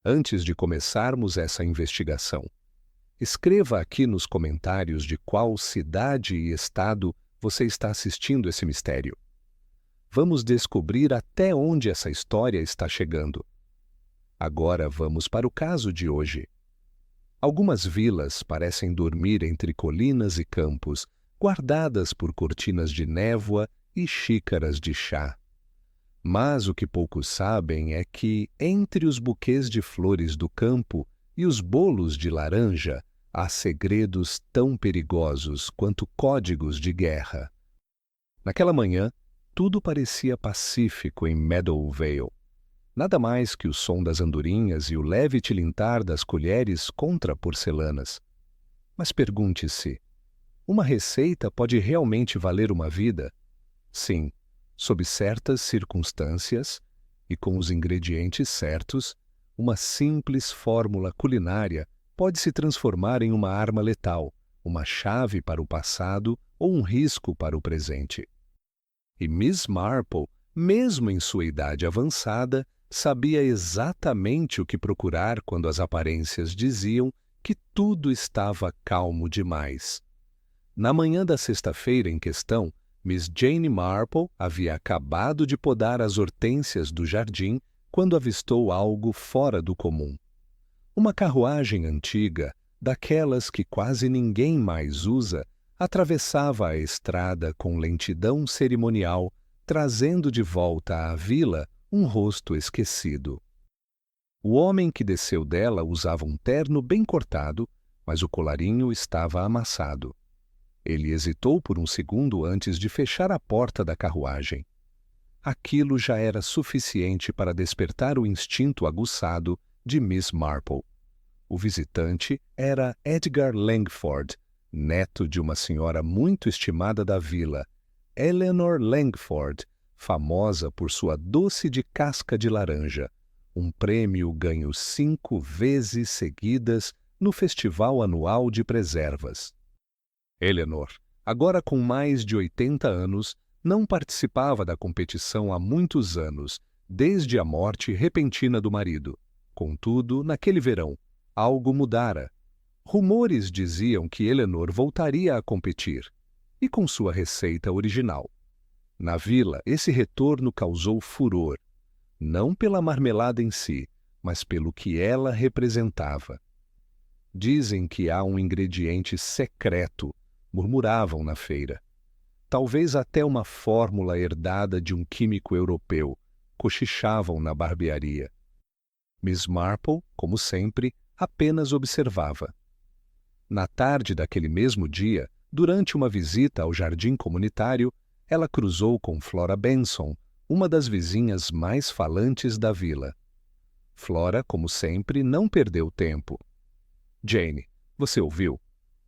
Antes de começarmos essa investigação, escreva aqui nos comentários de qual cidade e estado você está assistindo esse mistério. Vamos descobrir até onde essa história está chegando. Agora vamos para o caso de hoje. Algumas vilas parecem dormir entre colinas e campos, guardadas por cortinas de névoa e xícaras de chá. Mas o que poucos sabem é que, entre os buquês de flores do campo e os bolos de laranja, há segredos tão perigosos quanto códigos de guerra. Naquela manhã, tudo parecia pacífico em Meadowvale. Nada mais que o som das andorinhas e o leve tilintar das colheres contra porcelanas. Mas pergunte-se, uma receita pode realmente valer uma vida? Sim, sob certas circunstâncias e com os ingredientes certos, uma simples fórmula culinária pode se transformar em uma arma letal, uma chave para o passado ou um risco para o presente. E Miss Marple, mesmo em sua idade avançada, sabia exatamente o que procurar quando as aparências diziam que tudo estava calmo demais. Na manhã da sexta-feira em questão, Miss Jane Marple havia acabado de podar as hortênsias do jardim quando avistou algo fora do comum. Uma carruagem antiga, daquelas que quase ninguém mais usa, atravessava a estrada com lentidão cerimonial, trazendo de volta à vila um rosto esquecido. O homem que desceu dela usava um terno bem cortado, mas o colarinho estava amassado. Ele hesitou por um segundo antes de fechar a porta da carruagem. Aquilo já era suficiente para despertar o instinto aguçado de Miss Marple. O visitante era Edgar Langford, neto de uma senhora muito estimada da vila, Eleanor Langford, famosa por sua doce de casca de laranja, um prêmio ganho 5 vezes seguidas no Festival Anual de Preservas. Eleanor, agora com mais de 80 anos, não participava da competição há muitos anos, desde a morte repentina do marido. Contudo, naquele verão, algo mudara. Rumores diziam que Eleanor voltaria a competir, e com sua receita original. Na vila, esse retorno causou furor, não pela marmelada em si, mas pelo que ela representava. Dizem que há um ingrediente secreto, murmuravam na feira. Talvez até uma fórmula herdada de um químico europeu, cochichavam na barbearia. Miss Marple, como sempre, apenas observava. Na tarde daquele mesmo dia, durante uma visita ao jardim comunitário, ela cruzou com Flora Benson, uma das vizinhas mais falantes da vila. Flora, como sempre, não perdeu tempo. Jane, você ouviu?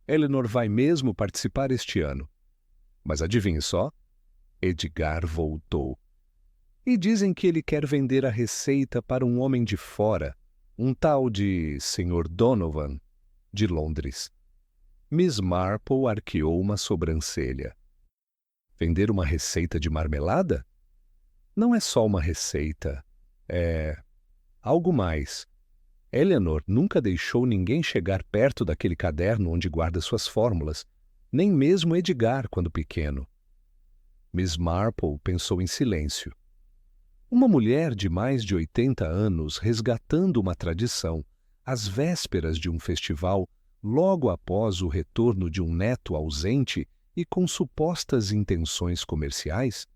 Eleanor vai mesmo participar este ano. Mas adivinhe só? Edgar voltou. E dizem que ele quer vender a receita para um homem de fora, um tal de Sr. Donovan, de Londres. Miss Marple arqueou uma sobrancelha. Vender uma receita de marmelada? Não é só uma receita. É algo mais. Eleanor nunca deixou ninguém chegar perto daquele caderno onde guarda suas fórmulas, nem mesmo Edgar quando pequeno. Miss Marple pensou em silêncio. Uma mulher de mais de 80 anos resgatando uma tradição, às vésperas de um festival, logo após o retorno de um neto ausente e com supostas intenções comerciais?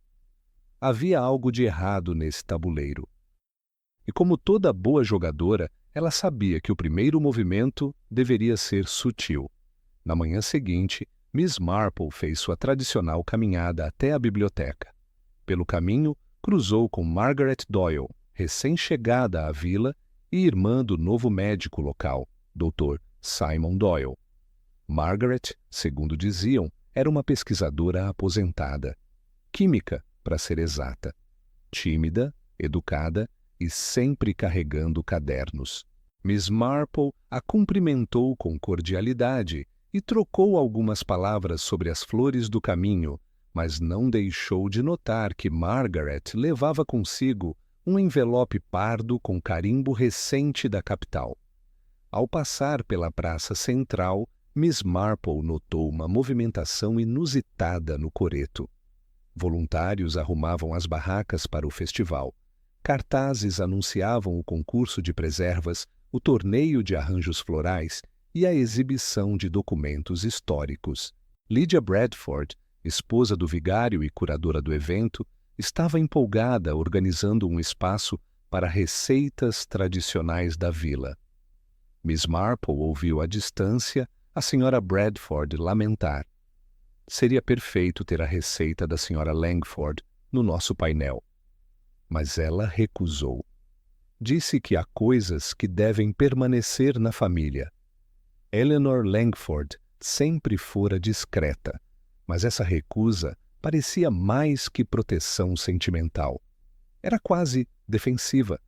Havia algo de errado nesse tabuleiro. E como toda boa jogadora, ela sabia que o primeiro movimento deveria ser sutil. Na manhã seguinte, Miss Marple fez sua tradicional caminhada até a biblioteca. Pelo caminho, cruzou com Margaret Doyle, recém-chegada à vila e irmã do novo médico local, Dr. Simon Doyle. Margaret, segundo diziam, era uma pesquisadora aposentada. Química, para ser exata. Tímida, educada e sempre carregando cadernos. Miss Marple a cumprimentou com cordialidade e trocou algumas palavras sobre as flores do caminho, mas não deixou de notar que Margaret levava consigo um envelope pardo com carimbo recente da capital. Ao passar pela praça central, Miss Marple notou uma movimentação inusitada no coreto. Voluntários arrumavam as barracas para o festival. Cartazes anunciavam o concurso de preservas, o torneio de arranjos florais e a exibição de documentos históricos. Lydia Bradford, esposa do vigário e curadora do evento, estava empolgada organizando um espaço para receitas tradicionais da vila. Miss Marple ouviu à distância a Sra. Bradford lamentar. Seria perfeito ter a receita da Sra. Langford no nosso painel. Mas ela recusou. Disse que há coisas que devem permanecer na família. Eleanor Langford sempre fora discreta, mas essa recusa parecia mais que proteção sentimental. Era quase defensiva,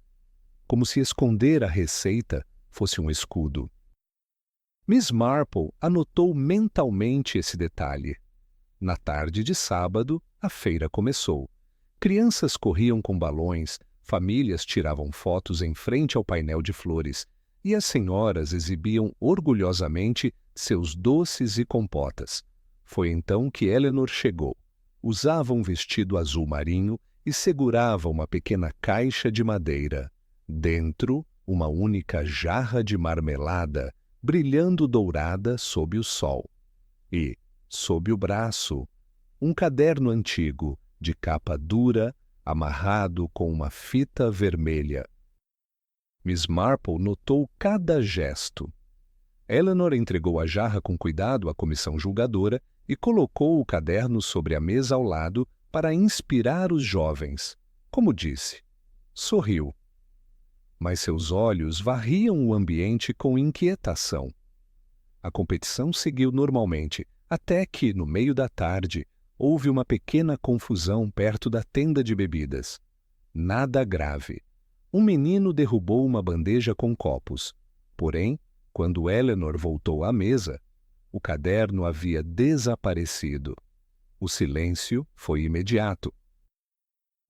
como se esconder a receita fosse um escudo. Miss Marple anotou mentalmente esse detalhe. Na tarde de sábado, a feira começou. Crianças corriam com balões, famílias tiravam fotos em frente ao painel de flores e as senhoras exibiam orgulhosamente seus doces e compotas. Foi então que Eleanor chegou. Usava um vestido azul marinho e segurava uma pequena caixa de madeira. Dentro, uma única jarra de marmelada, brilhando dourada sob o sol. E, sob o braço, um caderno antigo, de capa dura, amarrado com uma fita vermelha. Miss Marple notou cada gesto. Eleanor entregou a jarra com cuidado à comissão julgadora e colocou o caderno sobre a mesa ao lado para inspirar os jovens. Como disse, sorriu. Mas seus olhos varriam o ambiente com inquietação. A competição seguiu normalmente, até que, no meio da tarde, houve uma pequena confusão perto da tenda de bebidas. Nada grave. Um menino derrubou uma bandeja com copos. Porém, quando Eleanor voltou à mesa, o caderno havia desaparecido. O silêncio foi imediato.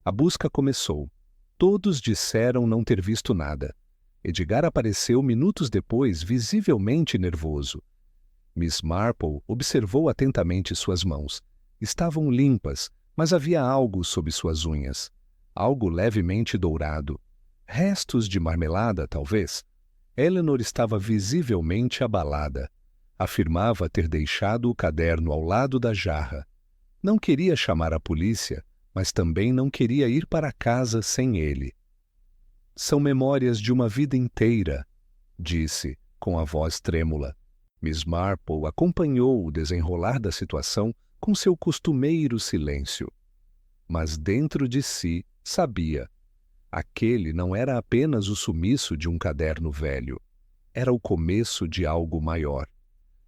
A busca começou. Todos disseram não ter visto nada. Edgar apareceu minutos depois, visivelmente nervoso. Miss Marple observou atentamente suas mãos. Estavam limpas, mas havia algo sob suas unhas. Algo levemente dourado. Restos de marmelada, talvez? Eleanor estava visivelmente abalada. Afirmava ter deixado o caderno ao lado da jarra. Não queria chamar a polícia, mas também não queria ir para casa sem ele. São memórias de uma vida inteira, disse, com a voz trêmula. Miss Marple acompanhou o desenrolar da situação com seu costumeiro silêncio. Mas dentro de si, sabia. Aquele não era apenas o sumiço de um caderno velho. Era o começo de algo maior.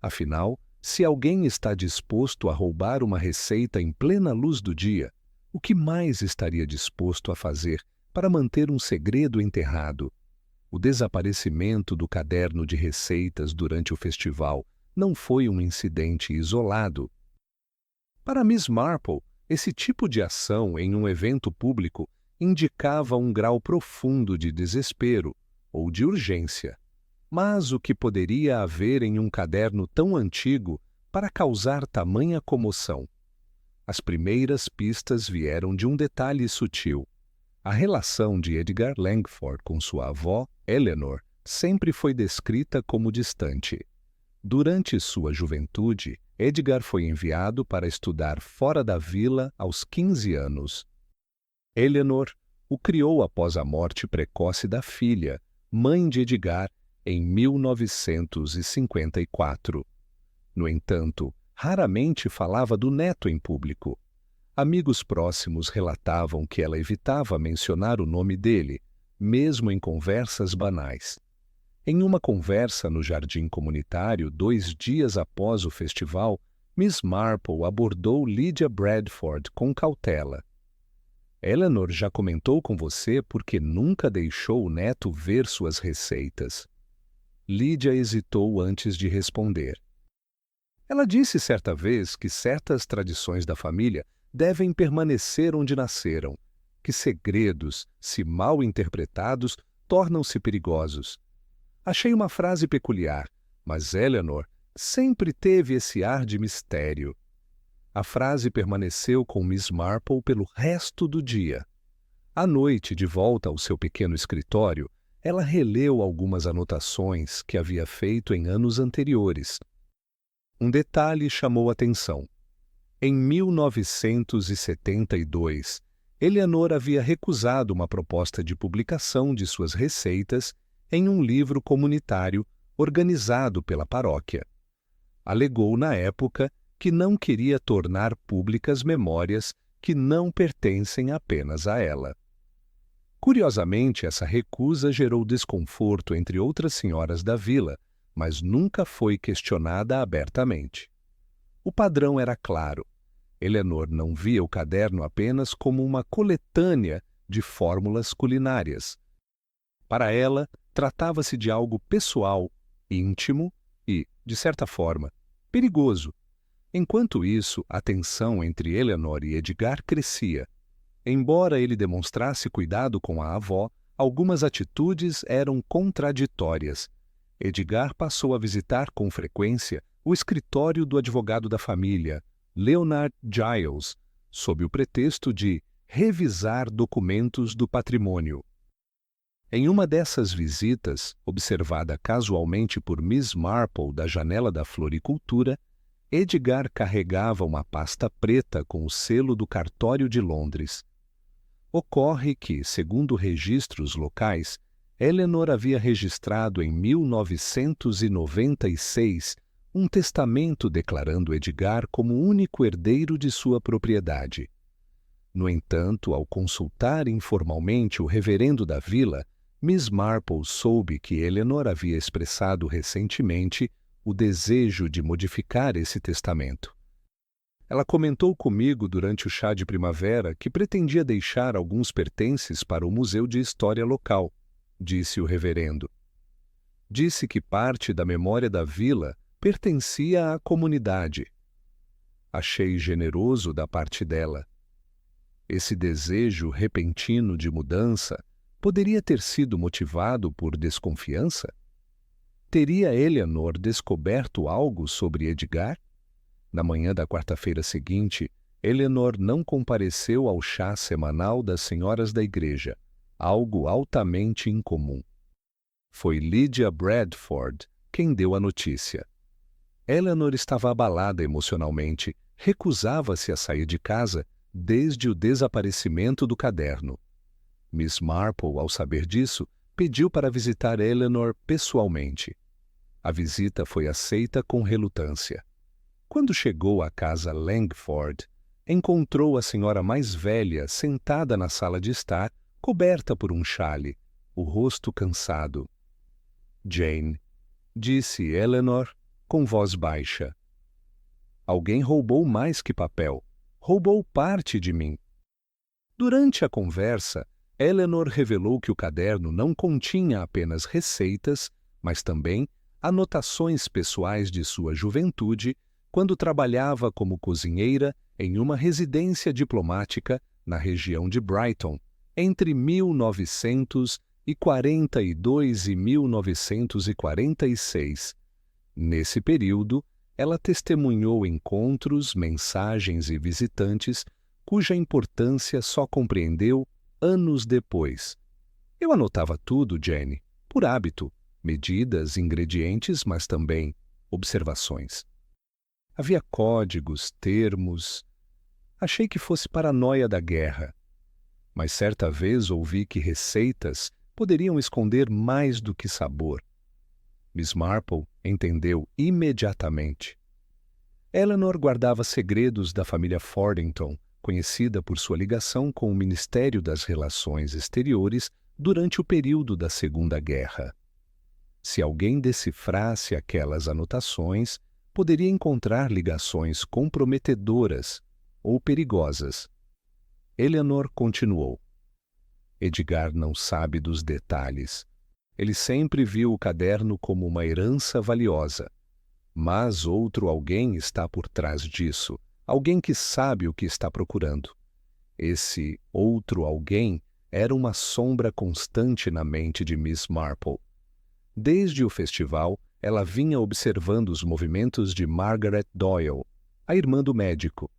Afinal, se alguém está disposto a roubar uma receita em plena luz do dia, o que mais estaria disposto a fazer para manter um segredo enterrado? O desaparecimento do caderno de receitas durante o festival não foi um incidente isolado. Para Miss Marple, esse tipo de ação em um evento público indicava um grau profundo de desespero ou de urgência. Mas o que poderia haver em um caderno tão antigo para causar tamanha comoção? As primeiras pistas vieram de um detalhe sutil. A relação de Edgar Langford com sua avó, Eleanor, sempre foi descrita como distante. Durante sua juventude, Edgar foi enviado para estudar fora da vila aos 15 anos. Eleanor o criou após a morte precoce da filha, mãe de Edgar, em 1954. No entanto, raramente falava do neto em público. Amigos próximos relatavam que ela evitava mencionar o nome dele, mesmo em conversas banais. Em uma conversa no jardim comunitário 2 dias após o festival, Miss Marple abordou Lydia Bradford com cautela. Eleanor já comentou com você porque nunca deixou o neto ver suas receitas. Lydia hesitou antes de responder. Ela disse certa vez que certas tradições da família devem permanecer onde nasceram. que segredos, se mal interpretados, tornam-se perigosos. Achei uma frase peculiar, mas Eleanor sempre teve esse ar de mistério. A frase permaneceu com Miss Marple pelo resto do dia. À noite, de volta ao seu pequeno escritório, ela releu algumas anotações que havia feito em anos anteriores. Um detalhe chamou atenção. Em 1972, Eleanor havia recusado uma proposta de publicação de suas receitas em um livro comunitário organizado pela paróquia. Alegou na época que não queria tornar públicas memórias que não pertencem apenas a ela. Curiosamente, essa recusa gerou desconforto entre outras senhoras da vila, mas nunca foi questionada abertamente. O padrão era claro. Eleanor não via o caderno apenas como uma coletânea de fórmulas culinárias. Para ela, tratava-se de algo pessoal, íntimo e, de certa forma, perigoso. Enquanto isso, a tensão entre Eleanor e Edgar crescia. Embora ele demonstrasse cuidado com a avó, algumas atitudes eram contraditórias. Edgar passou a visitar com frequência o escritório do advogado da família, Leonard Giles, sob o pretexto de revisar documentos do patrimônio. Em uma dessas visitas, observada casualmente por Miss Marple da janela da floricultura, Edgar carregava uma pasta preta com o selo do cartório de Londres. Ocorre que, segundo registros locais, Eleanor havia registrado em 1996 um testamento declarando Edgar como único herdeiro de sua propriedade. No entanto, ao consultar informalmente o reverendo da vila, Miss Marple soube que Eleanor havia expressado recentemente o desejo de modificar esse testamento. Ela comentou comigo durante o chá de primavera que pretendia deixar alguns pertences para o Museu de História local, disse o reverendo. Disse que parte da memória da vila pertencia à comunidade. Achei generoso da parte dela. Esse desejo repentino de mudança poderia ter sido motivado por desconfiança? Teria Eleanor descoberto algo sobre Edgar? Na manhã da quarta-feira seguinte, Eleanor não compareceu ao chá semanal das senhoras da igreja, algo altamente incomum. Foi Lydia Bradford quem deu a notícia. Eleanor estava abalada emocionalmente, recusava-se a sair de casa desde o desaparecimento do caderno. Miss Marple, ao saber disso, pediu para visitar Eleanor pessoalmente. A visita foi aceita com relutância. Quando chegou à casa Langford, encontrou a senhora mais velha sentada na sala de estar, coberta por um xale, o rosto cansado. Jane, disse Eleanor com voz baixa. Alguém roubou mais que papel. Roubou parte de mim. Durante a conversa, Eleanor revelou que o caderno não continha apenas receitas, mas também anotações pessoais de sua juventude, quando trabalhava como cozinheira em uma residência diplomática na região de Brighton, entre 1942 e 1946. Nesse período, ela testemunhou encontros, mensagens e visitantes cuja importância só compreendeu anos depois. Eu anotava tudo, Jane, por hábito, medidas, ingredientes, mas também observações. Havia códigos, termos. Achei que fosse paranoia da guerra. Mas certa vez ouvi que receitas poderiam esconder mais do que sabor. Miss Marple entendeu imediatamente. Eleanor guardava segredos da família Fordington, conhecida por sua ligação com o Ministério das Relações Exteriores durante o período da Segunda Guerra. Se alguém decifrasse aquelas anotações, poderia encontrar ligações comprometedoras ou perigosas. Eleanor continuou. Edgar não sabe dos detalhes. Ele sempre viu o caderno como uma herança valiosa. Mas outro alguém está por trás disso, alguém que sabe o que está procurando. Esse outro alguém era uma sombra constante na mente de Miss Marple. Desde o festival, ela vinha observando os movimentos de Margaret Doyle, a irmã do médico.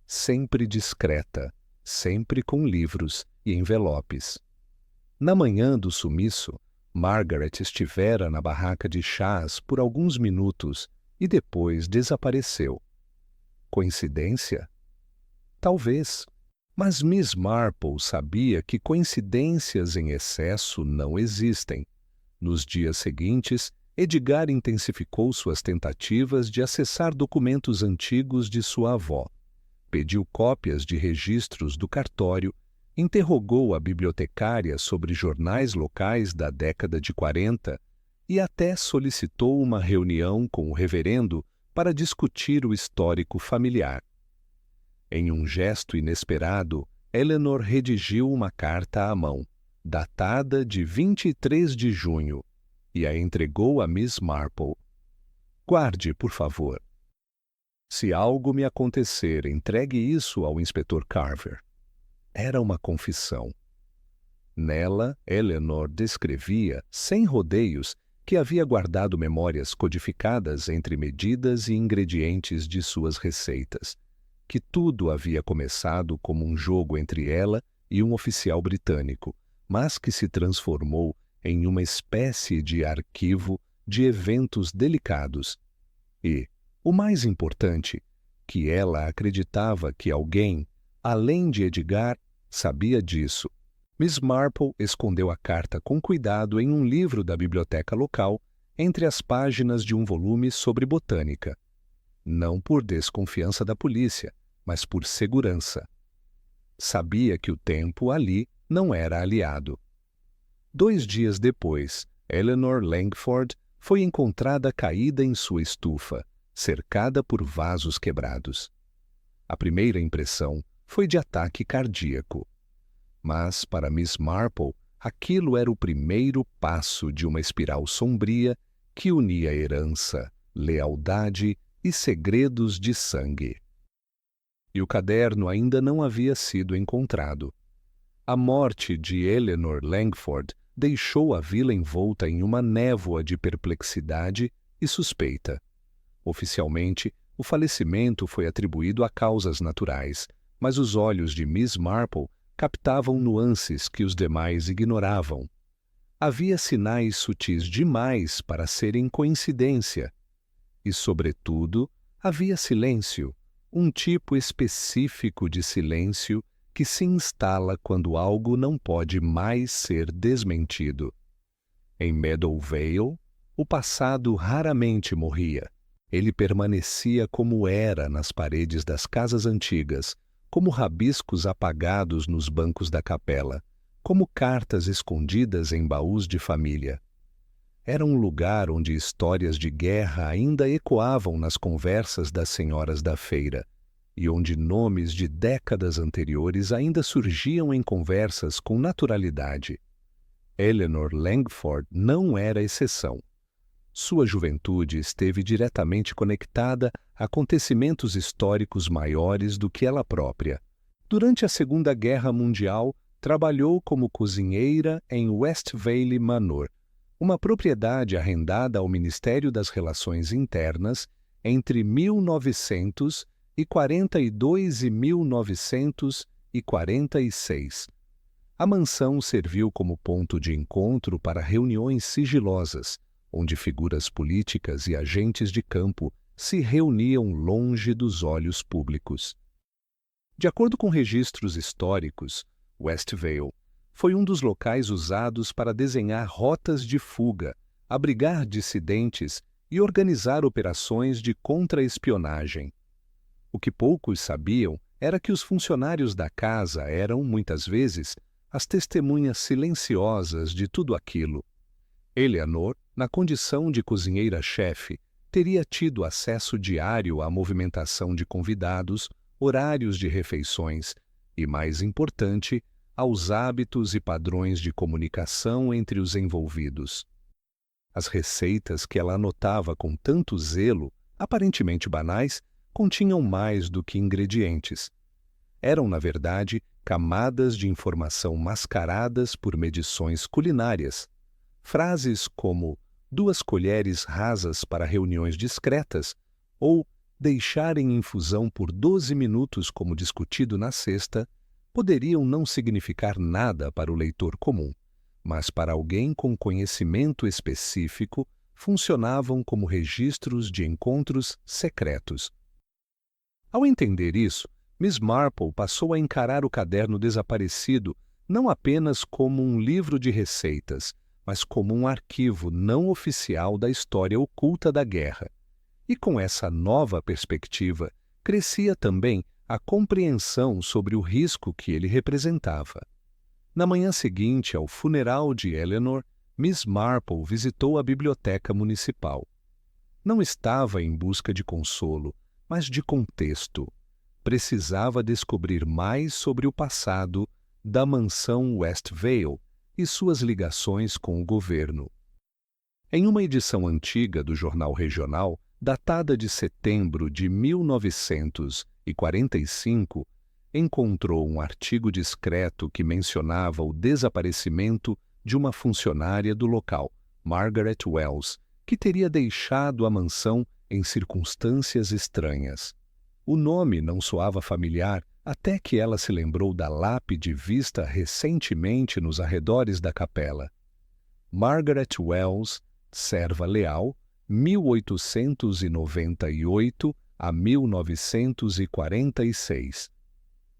Sempre discreta, sempre com livros e envelopes. Na manhã do sumiço, Margaret estivera na barraca de chás por alguns minutos e depois desapareceu. Coincidência? Talvez. Mas Miss Marple sabia que coincidências em excesso não existem. Nos dias seguintes, Edgar intensificou suas tentativas de acessar documentos antigos de sua avó. Pediu cópias de registros do cartório, interrogou a bibliotecária sobre jornais locais da década de 40 e até solicitou uma reunião com o reverendo para discutir o histórico familiar. Em um gesto inesperado, Eleanor redigiu uma carta à mão, datada de 23 de junho, e a entregou a Miss Marple. Guarde, por favor. Se algo me acontecer, entregue isso ao inspetor Carver. Era uma confissão. Nela, Eleanor descrevia, sem rodeios, que havia guardado memórias codificadas entre medidas e ingredientes de suas receitas, que tudo havia começado como um jogo entre ela e um oficial britânico, mas que se transformou em uma espécie de arquivo de eventos delicados. E, o mais importante, que ela acreditava que alguém, além de Edgar, sabia disso. Miss Marple escondeu a carta com cuidado em um livro da biblioteca local, entre as páginas de um volume sobre botânica. Não por desconfiança da polícia, mas por segurança. Sabia que o tempo ali não era aliado. 2 dias depois, Eleanor Langford foi encontrada caída em sua estufa, cercada por vasos quebrados. A primeira impressão foi de ataque cardíaco. Mas, para Miss Marple, aquilo era o primeiro passo de uma espiral sombria que unia herança, lealdade e segredos de sangue. E o caderno ainda não havia sido encontrado. A morte de Eleanor Langford deixou a vila envolta em uma névoa de perplexidade e suspeita. Oficialmente, o falecimento foi atribuído a causas naturais, mas os olhos de Miss Marple captavam nuances que os demais ignoravam. Havia sinais sutis demais para serem coincidência. E, sobretudo, havia silêncio, um tipo específico de silêncio que se instala quando algo não pode mais ser desmentido. Em Meadow Vale, o passado raramente morria. Ele permanecia como era nas paredes das casas antigas, como rabiscos apagados nos bancos da capela, como cartas escondidas em baús de família. Era um lugar onde histórias de guerra ainda ecoavam nas conversas das senhoras da feira, e onde nomes de décadas anteriores ainda surgiam em conversas com naturalidade. Eleanor Langford não era exceção. Sua juventude esteve diretamente conectada a acontecimentos históricos maiores do que ela própria. Durante a Segunda Guerra Mundial, trabalhou como cozinheira em West Valley Manor, uma propriedade arrendada ao Ministério das Relações Internas entre 1942 e 1946. A mansão serviu como ponto de encontro para reuniões sigilosas, onde figuras políticas e agentes de campo se reuniam longe dos olhos públicos. De acordo com registros históricos, West Vale foi um dos locais usados para desenhar rotas de fuga, abrigar dissidentes e organizar operações de contra-espionagem. O que poucos sabiam era que os funcionários da casa eram, muitas vezes, as testemunhas silenciosas de tudo aquilo. Eleanor, na condição de cozinheira-chefe, teria tido acesso diário à movimentação de convidados, horários de refeições e, mais importante, aos hábitos e padrões de comunicação entre os envolvidos. As receitas que ela anotava com tanto zelo, aparentemente banais, continham mais do que ingredientes. eram, na verdade, camadas de informação mascaradas por medições culinárias. Frases como 2 colheres rasas para reuniões discretas ou deixar em infusão por 12 minutos como discutido na sexta poderiam não significar nada para o leitor comum, mas para alguém com conhecimento específico funcionavam como registros de encontros secretos. Ao entender isso, Miss Marple passou a encarar o caderno desaparecido não apenas como um livro de receitas, mas como um arquivo não oficial da história oculta da guerra. E com essa nova perspectiva, crescia também a compreensão sobre o risco que ele representava. Na manhã seguinte ao funeral de Eleanor, Miss Marple visitou a biblioteca municipal. Não estava em busca de consolo, mas de contexto. Precisava descobrir mais sobre o passado da mansão Westvale e suas ligações com o governo. Em uma edição antiga do jornal regional, datada de setembro de 1945, encontrou um artigo discreto que mencionava o desaparecimento de uma funcionária do local, Margaret Wells, que teria deixado a mansão em circunstâncias estranhas. O nome não soava familiar até que ela se lembrou da lápide vista recentemente nos arredores da capela. Margaret Wells, serva leal, 1898 a 1946.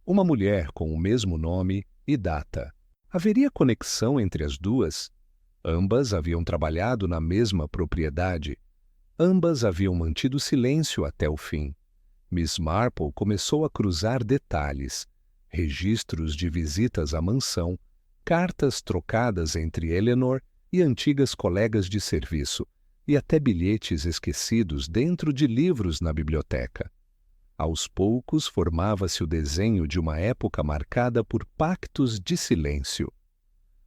Uma mulher com o mesmo nome e data. Haveria conexão entre as duas? Ambas haviam trabalhado na mesma propriedade. Ambas haviam mantido silêncio até o fim. Miss Marple começou a cruzar detalhes, registros de visitas à mansão, cartas trocadas entre Eleanor e antigas colegas de serviço, e até bilhetes esquecidos dentro de livros na biblioteca. Aos poucos formava-se o desenho de uma época marcada por pactos de silêncio.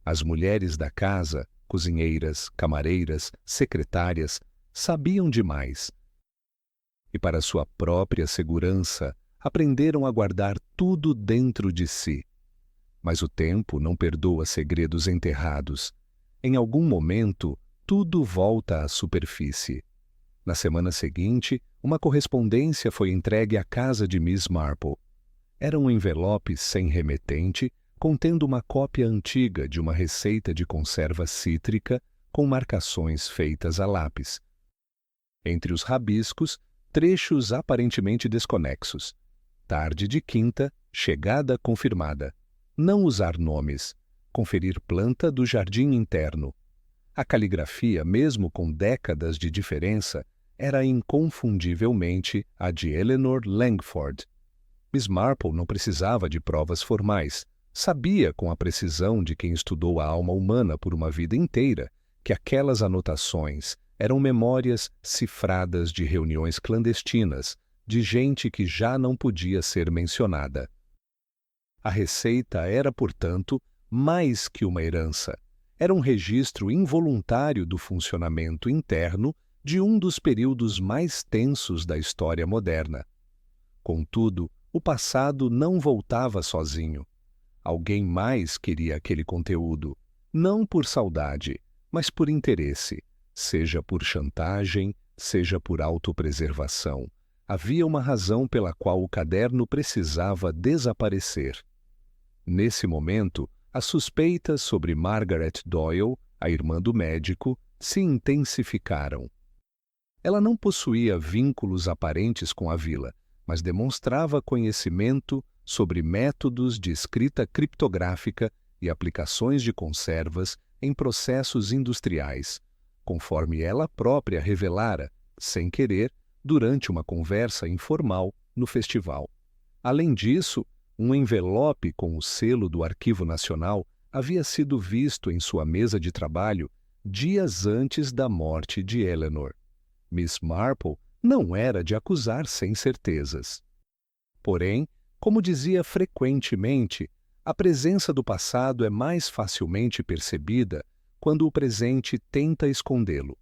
As mulheres da casa, cozinheiras, camareiras, secretárias, sabiam demais. E para sua própria segurança, aprenderam a guardar tudo dentro de si. Mas o tempo não perdoa segredos enterrados. Em algum momento, tudo volta à superfície. Na semana seguinte, uma correspondência foi entregue à casa de Miss Marple. Era um envelope sem remetente, contendo uma cópia antiga de uma receita de conserva cítrica com marcações feitas a lápis. Entre os rabiscos, trechos aparentemente desconexos. Tarde de quinta, chegada confirmada. Não usar nomes. Conferir planta do jardim interno. A caligrafia, mesmo com décadas de diferença, era inconfundivelmente a de Eleanor Langford. Miss Marple não precisava de provas formais. Sabia, com a precisão de quem estudou a alma humana por uma vida inteira, que aquelas anotações eram memórias cifradas de reuniões clandestinas, de gente que já não podia ser mencionada. A receita era, portanto, mais que uma herança. Era um registro involuntário do funcionamento interno de um dos períodos mais tensos da história moderna. Contudo, o passado não voltava sozinho. Alguém mais queria aquele conteúdo, não por saudade, mas por interesse. Seja por chantagem, seja por autopreservação. Havia uma razão pela qual o caderno precisava desaparecer. Nesse momento, as suspeitas sobre Margaret Doyle, a irmã do médico, se intensificaram. Ela não possuía vínculos aparentes com a vila, mas demonstrava conhecimento sobre métodos de escrita criptográfica e aplicações de conservas em processos industriais, conforme ela própria revelara, sem querer, durante uma conversa informal no festival. Além disso, um envelope com o selo do Arquivo Nacional havia sido visto em sua mesa de trabalho dias antes da morte de Eleanor. Miss Marple não era de acusar sem certezas. Porém, como dizia frequentemente, a presença do passado é mais facilmente percebida quando o presente tenta escondê-lo.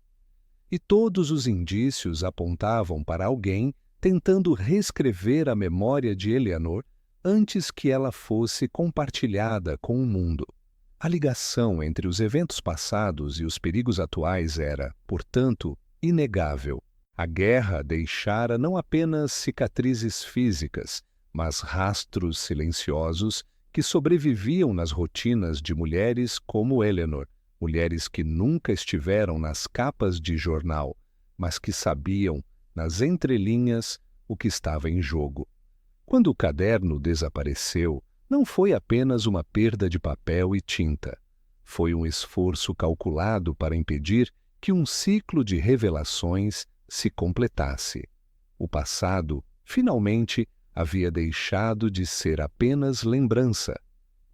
E todos os indícios apontavam para alguém tentando reescrever a memória de Eleanor antes que ela fosse compartilhada com o mundo. A ligação entre os eventos passados e os perigos atuais era, portanto, inegável. A guerra deixara não apenas cicatrizes físicas, mas rastros silenciosos que sobreviviam nas rotinas de mulheres como Eleanor, mulheres que nunca estiveram nas capas de jornal, mas que sabiam, nas entrelinhas, o que estava em jogo. Quando o caderno desapareceu, não foi apenas uma perda de papel e tinta. Foi um esforço calculado para impedir que um ciclo de revelações se completasse. O passado, finalmente, havia deixado de ser apenas lembrança,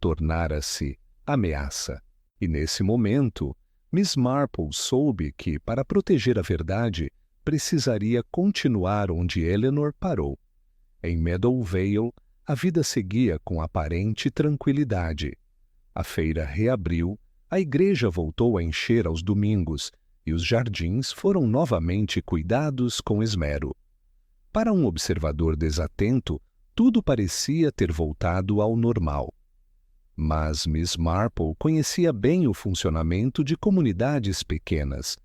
tornara-se ameaça. E nesse momento, Miss Marple soube que, para proteger a verdade, precisaria continuar onde Eleanor parou. Em Meadow Vale, a vida seguia com aparente tranquilidade. A feira reabriu, a igreja voltou a encher aos domingos e os jardins foram novamente cuidados com esmero. Para um observador desatento, tudo parecia ter voltado ao normal. Mas Miss Marple conhecia bem o funcionamento de comunidades pequenas.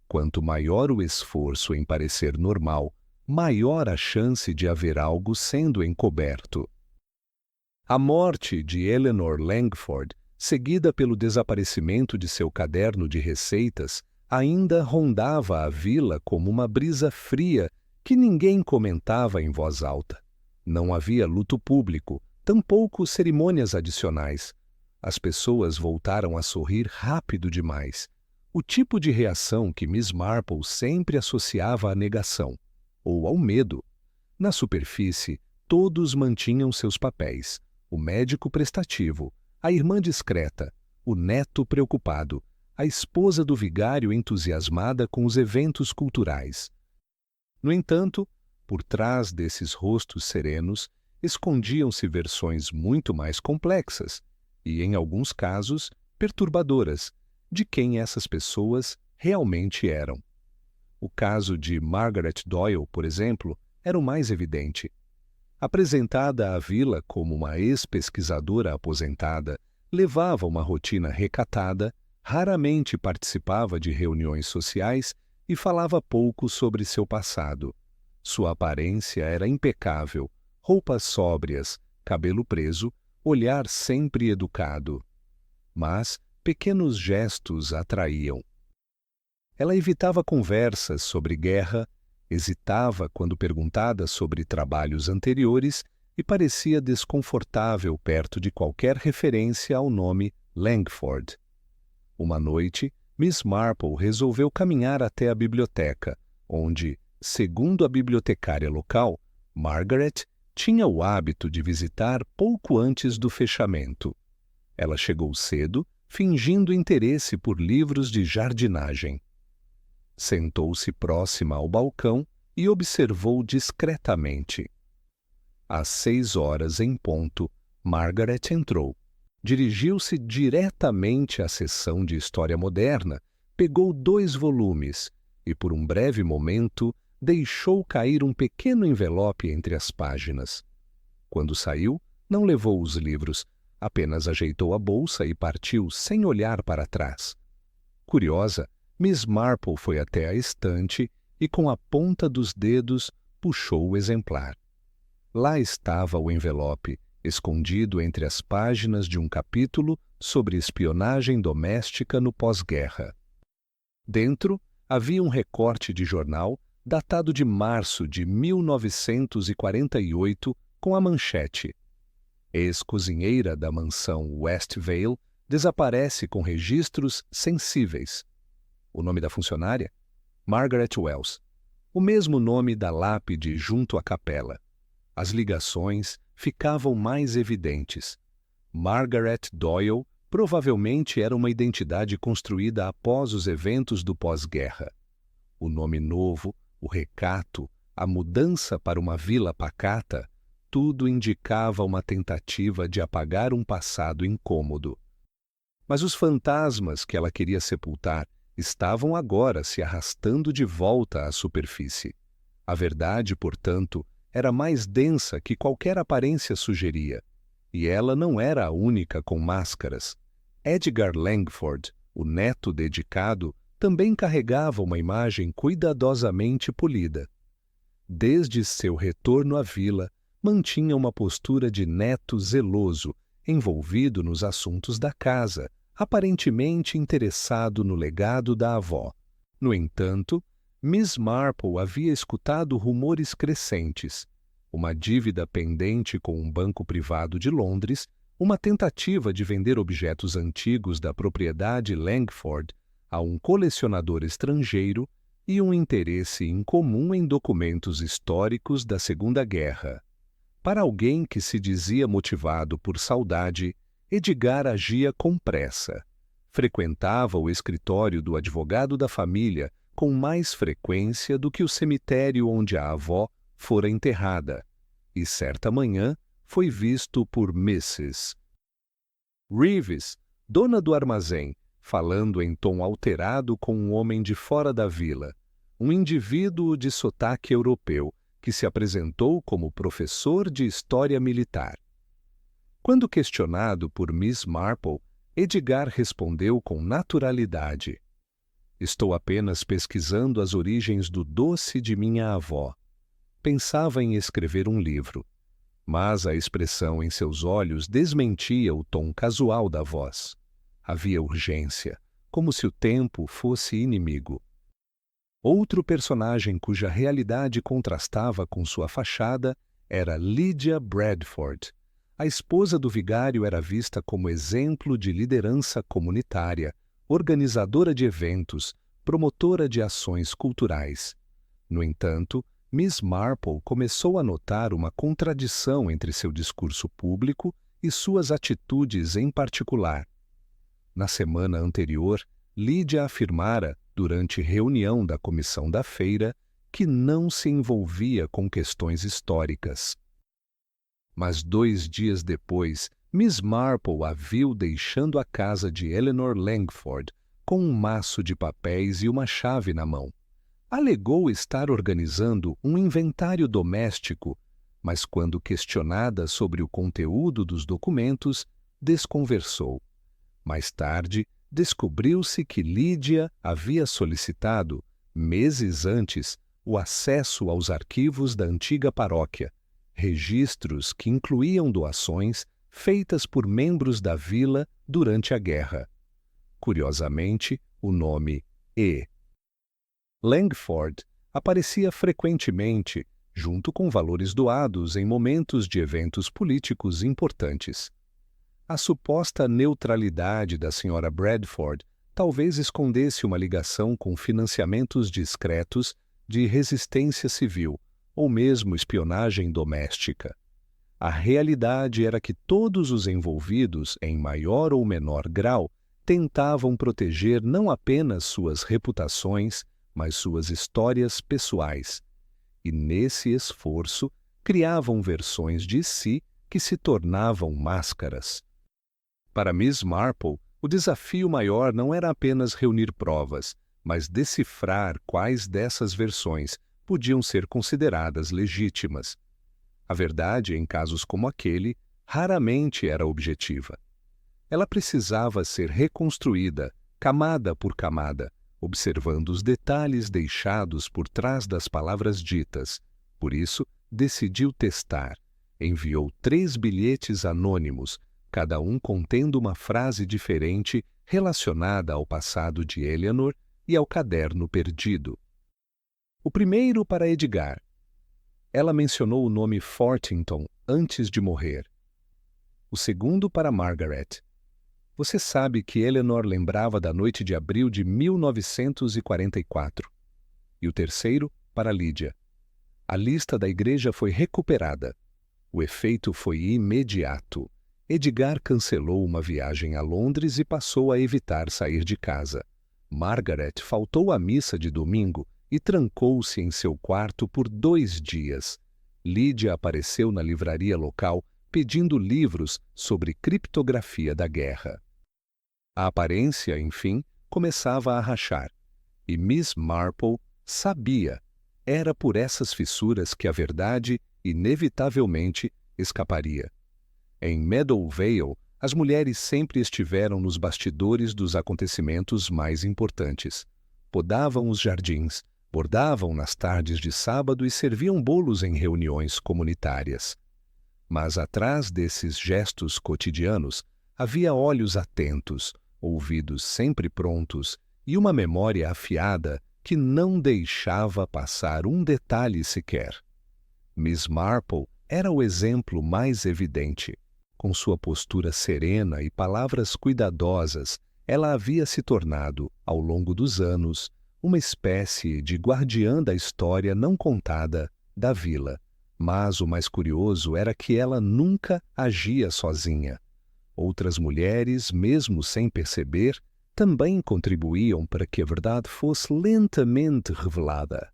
Quanto maior o esforço em parecer normal, maior a chance de haver algo sendo encoberto. A morte de Eleanor Langford, seguida pelo desaparecimento de seu caderno de receitas, ainda rondava a vila como uma brisa fria que ninguém comentava em voz alta. Não havia luto público, tampouco cerimônias adicionais. As pessoas voltaram a sorrir rápido demais. O tipo de reação que Miss Marple sempre associava à negação, ou ao medo. Na superfície, todos mantinham seus papéis. O médico prestativo, a irmã discreta, o neto preocupado, a esposa do vigário entusiasmada com os eventos culturais. No entanto, por trás desses rostos serenos, escondiam-se versões muito mais complexas e, em alguns casos, perturbadoras, de quem essas pessoas realmente eram. O caso de Margaret Doyle, por exemplo, era o mais evidente. Apresentada à vila como uma ex-pesquisadora aposentada, levava uma rotina recatada, raramente participava de reuniões sociais e falava pouco sobre seu passado. Sua aparência era impecável, roupas sóbrias, cabelo preso, olhar sempre educado. Mas pequenos gestos atraíam. Ela evitava conversas sobre guerra, hesitava quando perguntada sobre trabalhos anteriores e parecia desconfortável perto de qualquer referência ao nome Langford. Uma noite, Miss Marple resolveu caminhar até a biblioteca, onde, segundo a bibliotecária local, Margaret tinha o hábito de visitar pouco antes do fechamento. Ela chegou cedo, fingindo interesse por livros de jardinagem. Sentou-se próxima ao balcão e observou discretamente. Às 6 horas em ponto, Margaret entrou. Dirigiu-se diretamente à seção de História Moderna, pegou 2 volumes e, por um breve momento, deixou cair um pequeno envelope entre as páginas. Quando saiu, não levou os livros, apenas ajeitou a bolsa e partiu sem olhar para trás. Curiosa, Miss Marple foi até a estante e, com a ponta dos dedos, puxou o exemplar. Lá estava o envelope, escondido entre as páginas de um capítulo sobre espionagem doméstica no pós-guerra. Dentro havia um recorte de jornal datado de março de 1948 com a manchete: ex-cozinheira da mansão West Vale desaparece com registros sensíveis. O nome da funcionária? Margaret Wells. O mesmo nome da lápide junto à capela. As ligações ficavam mais evidentes. Margaret Doyle provavelmente era uma identidade construída após os eventos do pós-guerra. O nome novo, o recato, a mudança para uma vila pacata, tudo indicava uma tentativa de apagar um passado incômodo. Mas os fantasmas que ela queria sepultar estavam agora se arrastando de volta à superfície. A verdade, portanto, era mais densa que qualquer aparência sugeria, e ela não era a única com máscaras. Edgar Langford, o neto dedicado, também carregava uma imagem cuidadosamente polida. Desde seu retorno à vila, mantinha uma postura de neto zeloso, envolvido nos assuntos da casa, aparentemente interessado no legado da avó. No entanto, Miss Marple havia escutado rumores crescentes. Uma dívida pendente com um banco privado de Londres, uma tentativa de vender objetos antigos da propriedade Langford a um colecionador estrangeiro e um interesse incomum em documentos históricos da Segunda Guerra. Para alguém que se dizia motivado por saudade, Edgar agia com pressa. Frequentava o escritório do advogado da família com mais frequência do que o cemitério onde a avó fora enterrada, e certa manhã foi visto por Mrs. Reeves, dona do armazém, falando em tom alterado com um homem de fora da vila, um indivíduo de sotaque europeu, que se apresentou como professor de História Militar. Quando questionado por Miss Marple, Edgar respondeu com naturalidade: "Estou apenas pesquisando as origens do doce de minha avó." Pensava em escrever um livro, mas a expressão em seus olhos desmentia o tom casual da voz. Havia urgência, como se o tempo fosse inimigo. Outro personagem cuja realidade contrastava com sua fachada era Lydia Bradford. A esposa do vigário era vista como exemplo de liderança comunitária, organizadora de eventos, promotora de ações culturais. No entanto, Miss Marple começou a notar uma contradição entre seu discurso público e suas atitudes em particular. Na semana anterior, Lydia afirmara, durante reunião da comissão da feira, que não se envolvia com questões históricas. Mas 2 dias depois, Miss Marple a viu deixando a casa de Eleanor Langford com um maço de papéis e uma chave na mão. Alegou estar organizando um inventário doméstico, mas quando questionada sobre o conteúdo dos documentos, desconversou. Mais tarde, descobriu-se que Lydia havia solicitado, meses antes, o acesso aos arquivos da antiga paróquia, registros que incluíam doações feitas por membros da vila durante a guerra. Curiosamente, o nome E. Langford aparecia frequentemente, junto com valores doados em momentos de eventos políticos importantes. A suposta neutralidade da Sra. Bradford talvez escondesse uma ligação com financiamentos discretos de resistência civil ou mesmo espionagem doméstica. A realidade era que todos os envolvidos, em maior ou menor grau, tentavam proteger não apenas suas reputações, mas suas histórias pessoais. E nesse esforço, criavam versões de si que se tornavam máscaras. Para Miss Marple, o desafio maior não era apenas reunir provas, mas decifrar quais dessas versões podiam ser consideradas legítimas. A verdade, em casos como aquele, raramente era objetiva. Ela precisava ser reconstruída, camada por camada, observando os detalhes deixados por trás das palavras ditas. Por isso, decidiu testar. Enviou 3 bilhetes anônimos, cada um contendo uma frase diferente relacionada ao passado de Eleanor e ao caderno perdido. O primeiro para Edgar. Ela mencionou o nome Fortington antes de morrer. O segundo para Margaret. Você sabe que Eleanor lembrava da noite de abril de 1944. E o terceiro para Lydia. A lista da igreja foi recuperada. O efeito foi imediato. Edgar cancelou uma viagem a Londres e passou a evitar sair de casa. Margaret faltou à missa de domingo e trancou-se em seu quarto por 2 dias. Lydia apareceu na livraria local pedindo livros sobre criptografia da guerra. A aparência, enfim, começava a rachar. E Miss Marple sabia. Era por essas fissuras que a verdade inevitavelmente escaparia. Em Meadowvale, as mulheres sempre estiveram nos bastidores dos acontecimentos mais importantes. Podavam os jardins, bordavam nas tardes de sábado e serviam bolos em reuniões comunitárias. Mas atrás desses gestos cotidianos havia olhos atentos, ouvidos sempre prontos e uma memória afiada que não deixava passar um detalhe sequer. Miss Marple era o exemplo mais evidente. Com sua postura serena e palavras cuidadosas, ela havia se tornado, ao longo dos anos, uma espécie de guardiã da história não contada da vila. Mas o mais curioso era que ela nunca agia sozinha. Outras mulheres, mesmo sem perceber, também contribuíam para que a verdade fosse lentamente revelada.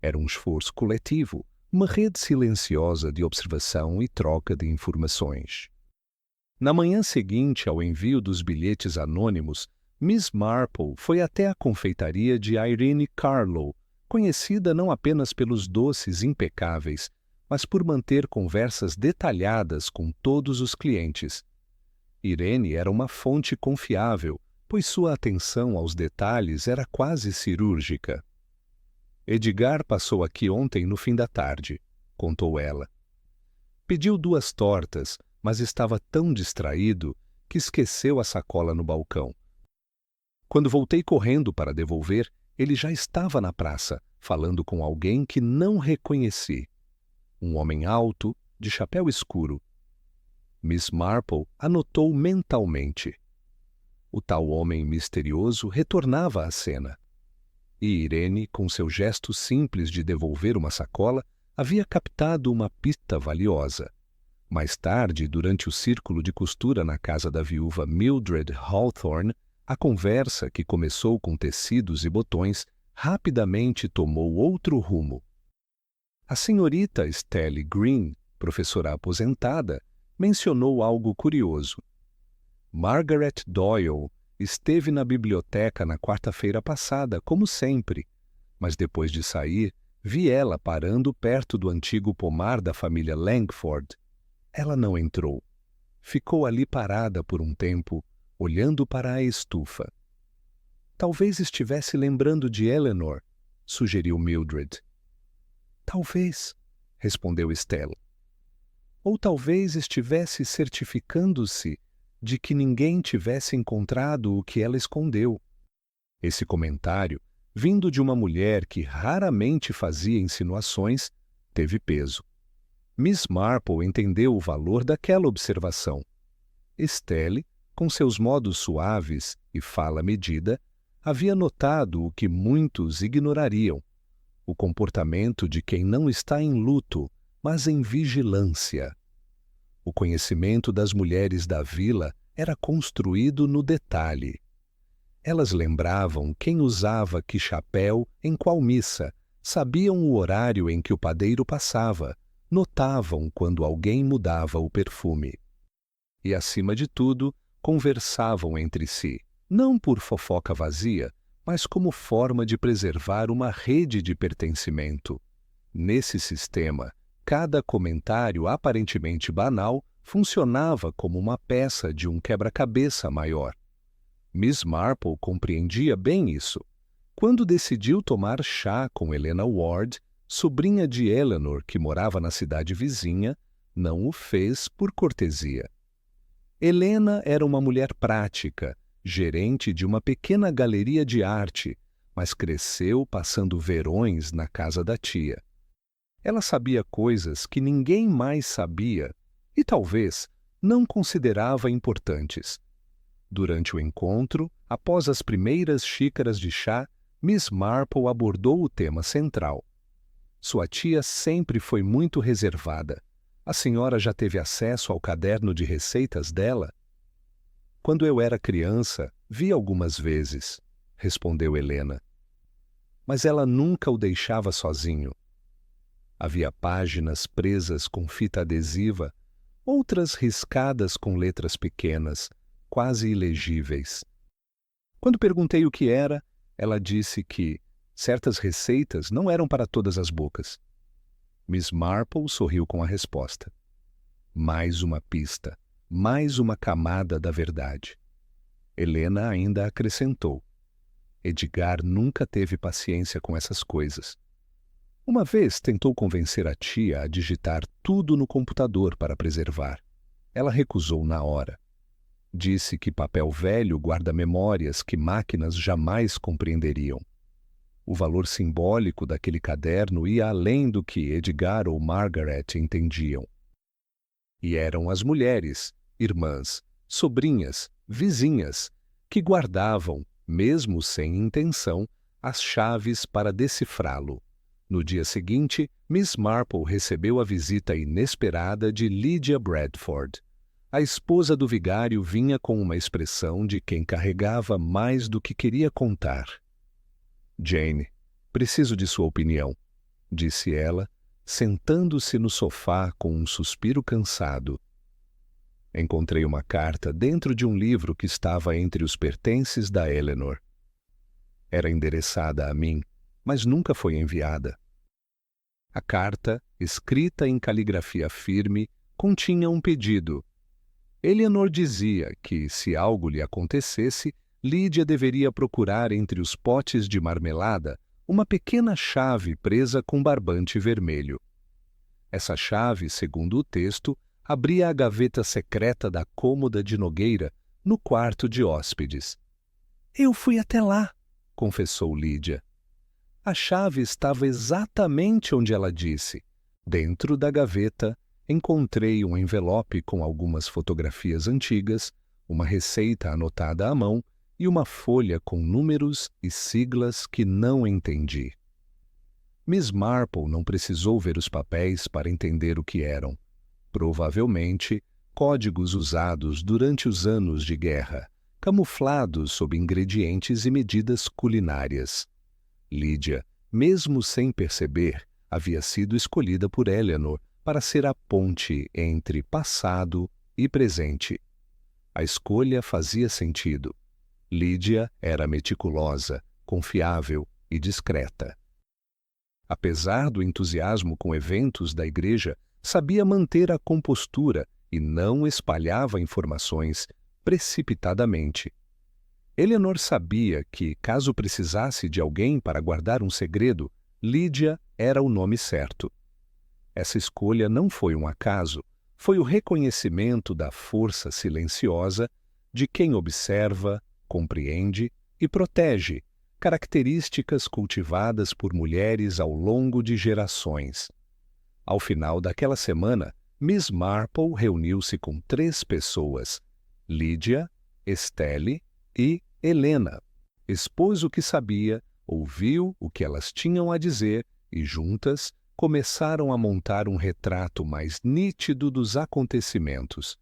Era um esforço coletivo, uma rede silenciosa de observação e troca de informações. Na manhã seguinte ao envio dos bilhetes anônimos, Miss Marple foi até a confeitaria de Irene Carlow, conhecida não apenas pelos doces impecáveis, mas por manter conversas detalhadas com todos os clientes. Irene era uma fonte confiável, pois sua atenção aos detalhes era quase cirúrgica. Edgar passou aqui ontem no fim da tarde, contou ela. Pediu 2 tortas, mas estava tão distraído que esqueceu a sacola no balcão. Quando voltei correndo para devolver, ele já estava na praça, falando com alguém que não reconheci. Um homem alto, de chapéu escuro. Miss Marple anotou mentalmente. O tal homem misterioso retornava à cena. E Irene, com seu gesto simples de devolver uma sacola, havia captado uma pista valiosa. Mais tarde, durante o círculo de costura na casa da viúva Mildred Hawthorne, a conversa, que começou com tecidos e botões, rapidamente tomou outro rumo. A senhorita Stelle Green, professora aposentada, mencionou algo curioso. Margaret Doyle esteve na biblioteca na quarta-feira passada, como sempre, mas depois de sair, vi ela parando perto do antigo pomar da família Langford. Ela não entrou. Ficou ali parada por um tempo, olhando para a estufa. Talvez estivesse lembrando de Eleanor, sugeriu Mildred. Talvez, respondeu Stella. Ou talvez estivesse certificando-se de que ninguém tivesse encontrado o que ela escondeu. Esse comentário, vindo de uma mulher que raramente fazia insinuações, teve peso. Miss Marple entendeu o valor daquela observação. Stelle, com seus modos suaves e fala medida, havia notado o que muitos ignorariam: o comportamento de quem não está em luto, mas em vigilância. O conhecimento das mulheres da vila era construído no detalhe. Elas lembravam quem usava que chapéu em qual missa, sabiam o horário em que o padeiro passava, notavam quando alguém mudava o perfume. E, acima de tudo, conversavam entre si, não por fofoca vazia, mas como forma de preservar uma rede de pertencimento. Nesse sistema, cada comentário aparentemente banal funcionava como uma peça de um quebra-cabeça maior. Miss Marple compreendia bem isso. Quando decidiu tomar chá com Helena Ward, sobrinha de Eleanor, que morava na cidade vizinha, não o fez por cortesia. Helena era uma mulher prática, gerente de uma pequena galeria de arte, mas cresceu passando verões na casa da tia. Ela sabia coisas que ninguém mais sabia e, talvez, não considerava importantes. Durante o encontro, após as primeiras xícaras de chá, Miss Marple abordou o tema central. Sua tia sempre foi muito reservada. A senhora já teve acesso ao caderno de receitas dela? Quando eu era criança, vi algumas vezes, respondeu Helena. Mas ela nunca o deixava sozinho. Havia páginas presas com fita adesiva, outras riscadas com letras pequenas, quase ilegíveis. Quando perguntei o que era, ela disse que certas receitas não eram para todas as bocas. Miss Marple sorriu com a resposta. Mais uma pista, mais uma camada da verdade. Helena ainda acrescentou. Edgar nunca teve paciência com essas coisas. Uma vez tentou convencer a tia a digitar tudo no computador para preservar. Ela recusou na hora. Disse que papel velho guarda memórias que máquinas jamais compreenderiam. O valor simbólico daquele caderno ia além do que Edgar ou Margaret entendiam. E eram as mulheres, irmãs, sobrinhas, vizinhas, que guardavam, mesmo sem intenção, as chaves para decifrá-lo. No dia seguinte, Miss Marple recebeu a visita inesperada de Lydia Bradford. A esposa do vigário vinha com uma expressão de quem carregava mais do que queria contar. Jane, preciso de sua opinião, disse ela, sentando-se no sofá com um suspiro cansado. Encontrei uma carta dentro de um livro que estava entre os pertences da Eleanor. Era endereçada a mim, mas nunca foi enviada. A carta, escrita em caligrafia firme, continha um pedido. Eleanor dizia que, se algo lhe acontecesse, Lydia deveria procurar entre os potes de marmelada uma pequena chave presa com barbante vermelho. Essa chave, segundo o texto, abria a gaveta secreta da cômoda de Nogueira no quarto de hóspedes. Eu fui até lá, confessou Lydia. A chave estava exatamente onde ela disse. Dentro da gaveta, encontrei um envelope com algumas fotografias antigas, uma receita anotada à mão e uma folha com números e siglas que não entendi. Miss Marple não precisou ver os papéis para entender o que eram. Provavelmente, códigos usados durante os anos de guerra, camuflados sob ingredientes e medidas culinárias. Lydia, mesmo sem perceber, havia sido escolhida por Eleanor para ser a ponte entre passado e presente. A escolha fazia sentido. Lydia era meticulosa, confiável e discreta. Apesar do entusiasmo com eventos da igreja, sabia manter a compostura e não espalhava informações precipitadamente. Eleanor sabia que, caso precisasse de alguém para guardar um segredo, Lydia era o nome certo. Essa escolha não foi um acaso, foi o reconhecimento da força silenciosa de quem observa, compreende e protege, características cultivadas por mulheres ao longo de gerações. Ao final daquela semana, Miss Marple reuniu-se com 3 pessoas, Lydia, Estelle e Helena. Expôs o que sabia, ouviu o que elas tinham a dizer e, juntas, começaram a montar um retrato mais nítido dos acontecimentos.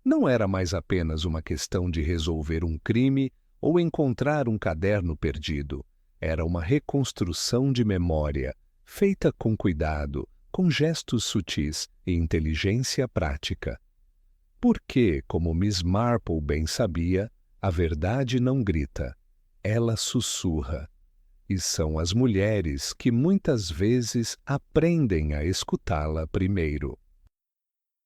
Não era mais apenas uma questão de resolver um crime ou encontrar um caderno perdido. Era uma reconstrução de memória, feita com cuidado, com gestos sutis e inteligência prática. Porque, como Miss Marple bem sabia, a verdade não grita, ela sussurra. E são as mulheres que muitas vezes aprendem a escutá-la primeiro.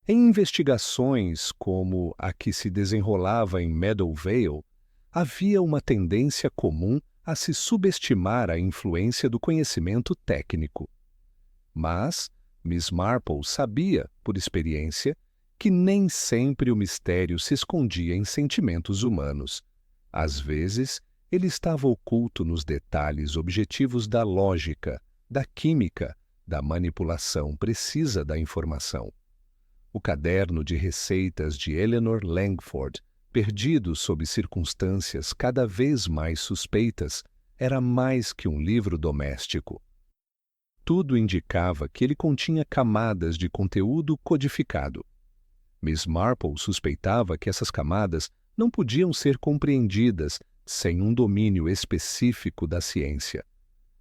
Em investigações como a que se desenrolava em Meadowvale, havia uma tendência comum a se subestimar a influência do conhecimento técnico. Mas Miss Marple sabia, por experiência, que nem sempre o mistério se escondia em sentimentos humanos. Às vezes, ele estava oculto nos detalhes objetivos da lógica, da química, da manipulação precisa da informação. O caderno de receitas de Eleanor Langford, perdido sob circunstâncias cada vez mais suspeitas, era mais que um livro doméstico. Tudo indicava que ele continha camadas de conteúdo codificado. Miss Marple suspeitava que essas camadas não podiam ser compreendidas sem um domínio específico da ciência,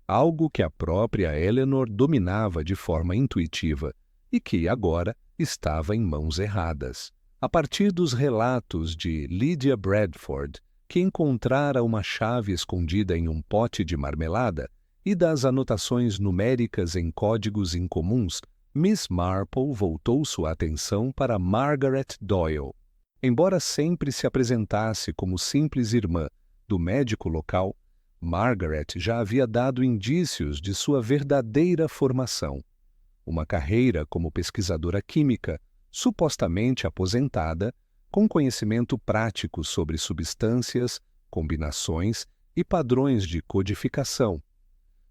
algo que a própria Eleanor dominava de forma intuitiva e que, agora, estava em mãos erradas. A partir dos relatos de Lydia Bradford, que encontrara uma chave escondida em um pote de marmelada, e das anotações numéricas em códigos incomuns, Miss Marple voltou sua atenção para Margaret Doyle. Embora sempre se apresentasse como simples irmã do médico local, Margaret já havia dado indícios de sua verdadeira formação. Uma carreira como pesquisadora química, supostamente aposentada, com conhecimento prático sobre substâncias, combinações e padrões de codificação.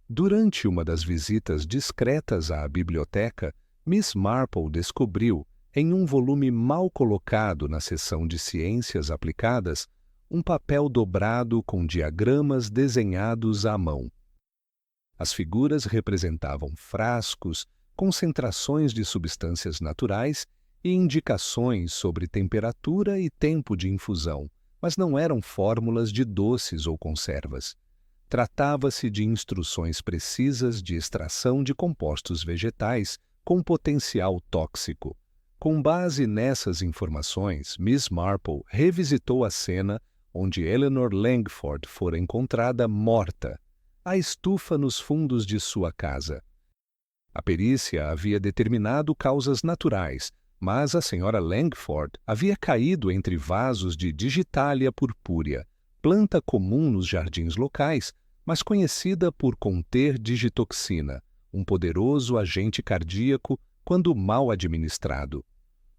Durante uma das visitas discretas à biblioteca, Miss Marple descobriu, em um volume mal colocado na seção de ciências aplicadas, um papel dobrado com diagramas desenhados à mão. As figuras representavam frascos, concentrações de substâncias naturais e indicações sobre temperatura e tempo de infusão, mas não eram fórmulas de doces ou conservas. Tratava-se de instruções precisas de extração de compostos vegetais com potencial tóxico. Com base nessas informações, Miss Marple revisitou a cena onde Eleanor Langford fora encontrada morta, a estufa nos fundos de sua casa. A perícia havia determinado causas naturais, mas a senhora Langford havia caído entre vasos de Digitalia purpúrea, planta comum nos jardins locais, mas conhecida por conter digitoxina, um poderoso agente cardíaco quando mal administrado.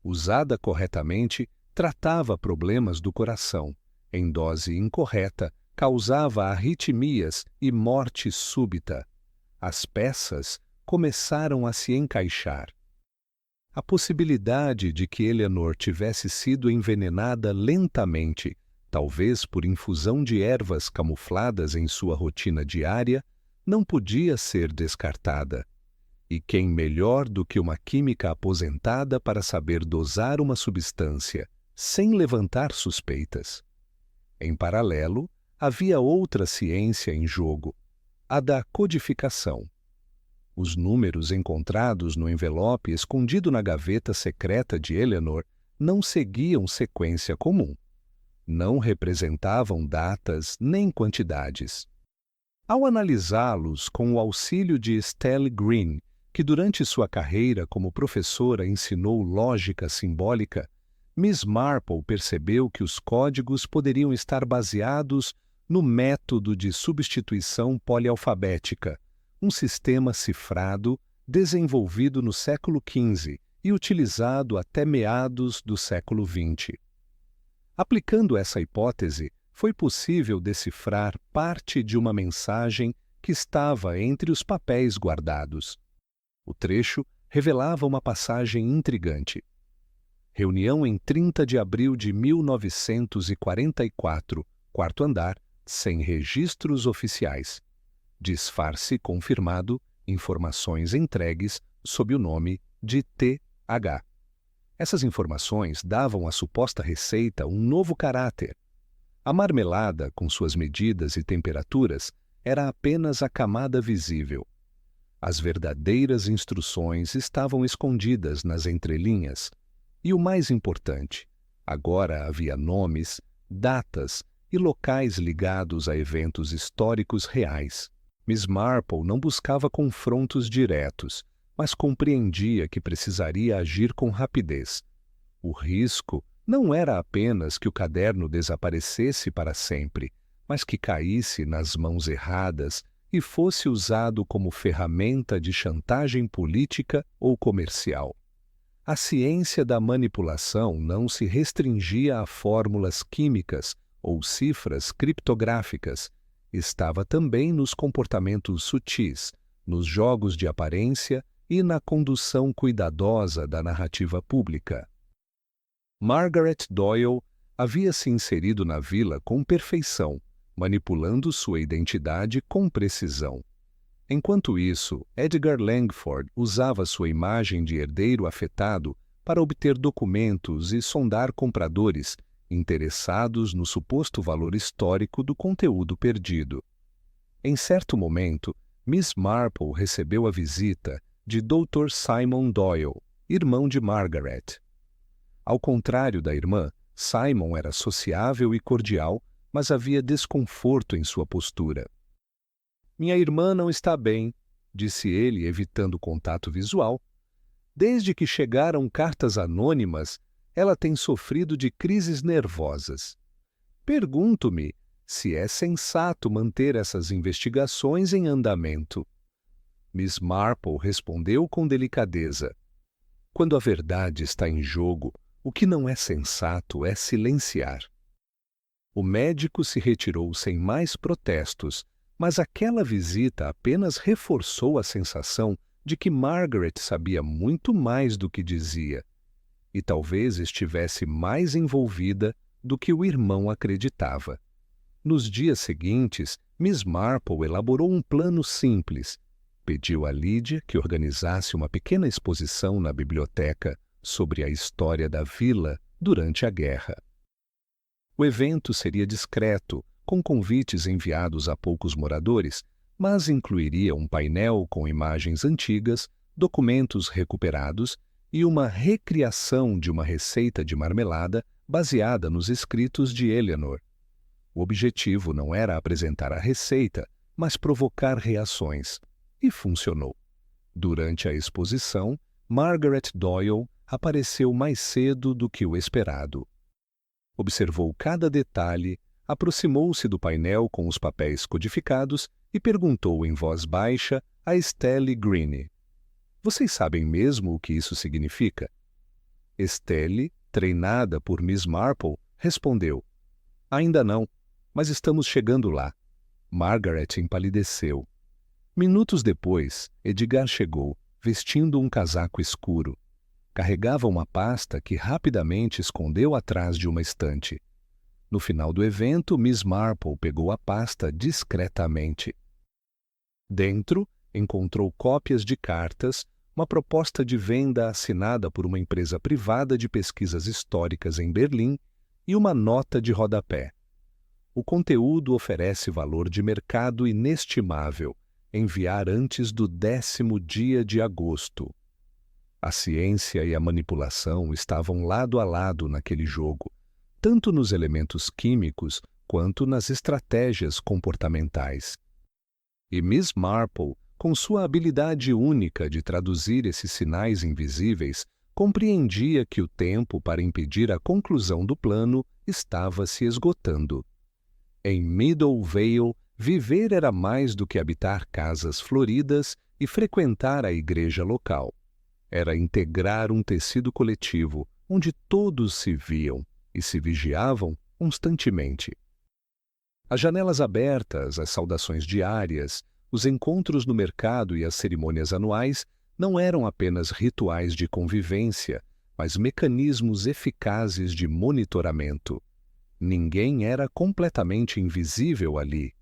Usada corretamente, tratava problemas do coração. Em dose incorreta, causava arritmias e morte súbita. As peças começaram a se encaixar. A possibilidade de que Eleanor tivesse sido envenenada lentamente, talvez por infusão de ervas camufladas em sua rotina diária, não podia ser descartada. E quem melhor do que uma química aposentada para saber dosar uma substância, sem levantar suspeitas? Em paralelo, havia outra ciência em jogo, a da codificação. Os números encontrados no envelope escondido na gaveta secreta de Eleanor não seguiam sequência comum. Não representavam datas nem quantidades. Ao analisá-los com o auxílio de Stella Green, que durante sua carreira como professora ensinou lógica simbólica, Miss Marple percebeu que os códigos poderiam estar baseados no método de substituição polialfabética, um sistema cifrado desenvolvido no século XV e utilizado até meados do século XX. Aplicando essa hipótese, foi possível decifrar parte de uma mensagem que estava entre os papéis guardados. O trecho revelava uma passagem intrigante. Reunião em 30 de abril de 1944, quarto andar, sem registros oficiais. Disfarce confirmado, informações entregues sob o nome de TH. Essas informações davam à suposta receita um novo caráter. A marmelada, com suas medidas e temperaturas, era apenas a camada visível. As verdadeiras instruções estavam escondidas nas entrelinhas. E o mais importante, agora havia nomes, datas e locais ligados a eventos históricos reais. Miss Marple não buscava confrontos diretos, mas compreendia que precisaria agir com rapidez. O risco não era apenas que o caderno desaparecesse para sempre, mas que caísse nas mãos erradas e fosse usado como ferramenta de chantagem política ou comercial. A ciência da manipulação não se restringia a fórmulas químicas ou cifras criptográficas, estava também nos comportamentos sutis, nos jogos de aparência e na condução cuidadosa da narrativa pública. Margaret Doyle havia se inserido na vila com perfeição, manipulando sua identidade com precisão. Enquanto isso, Edgar Langford usava sua imagem de herdeiro afetado para obter documentos e sondar compradores interessados no suposto valor histórico do conteúdo perdido. Em certo momento, Miss Marple recebeu a visita de Dr. Simon Doyle, irmão de Margaret. Ao contrário da irmã, Simon era sociável e cordial, mas havia desconforto em sua postura. "Minha irmã não está bem", disse ele, evitando contato visual. Desde que chegaram cartas anônimas, ela tem sofrido de crises nervosas. Pergunto-me se é sensato manter essas investigações em andamento. Miss Marple respondeu com delicadeza. Quando a verdade está em jogo, o que não é sensato é silenciar. O médico se retirou sem mais protestos, mas aquela visita apenas reforçou a sensação de que Margaret sabia muito mais do que dizia, e talvez estivesse mais envolvida do que o irmão acreditava. Nos dias seguintes, Miss Marple elaborou um plano simples. Pediu a Lydia que organizasse uma pequena exposição na biblioteca sobre a história da vila durante a guerra. O evento seria discreto, com convites enviados a poucos moradores, mas incluiria um painel com imagens antigas, documentos recuperados e uma recriação de uma receita de marmelada baseada nos escritos de Eleanor. O objetivo não era apresentar a receita, mas provocar reações. E funcionou. Durante a exposição, Margaret Doyle apareceu mais cedo do que o esperado. Observou cada detalhe, aproximou-se do painel com os papéis codificados e perguntou em voz baixa a Estelle Green. Vocês sabem mesmo o que isso significa? Estelle, treinada por Miss Marple, respondeu. Ainda não, mas estamos chegando lá. Margaret empalideceu. Minutos depois, Edgar chegou, vestindo um casaco escuro. Carregava uma pasta que rapidamente escondeu atrás de uma estante. No final do evento, Miss Marple pegou a pasta discretamente. Dentro, encontrou cópias de cartas, uma proposta de venda assinada por uma empresa privada de pesquisas históricas em Berlim e uma nota de rodapé. O conteúdo oferece valor de mercado inestimável. Enviar antes do 10º dia de agosto. A ciência e a manipulação estavam lado a lado naquele jogo, tanto nos elementos químicos quanto nas estratégias comportamentais. E Miss Marple, com sua habilidade única de traduzir esses sinais invisíveis, compreendia que o tempo para impedir a conclusão do plano estava se esgotando. Em Meadow Vale, viver era mais do que habitar casas floridas e frequentar a igreja local. Era integrar um tecido coletivo, onde todos se viam e se vigiavam constantemente. As janelas abertas, as saudações diárias, os encontros no mercado e as cerimônias anuais não eram apenas rituais de convivência, mas mecanismos eficazes de monitoramento. Ninguém era completamente invisível ali.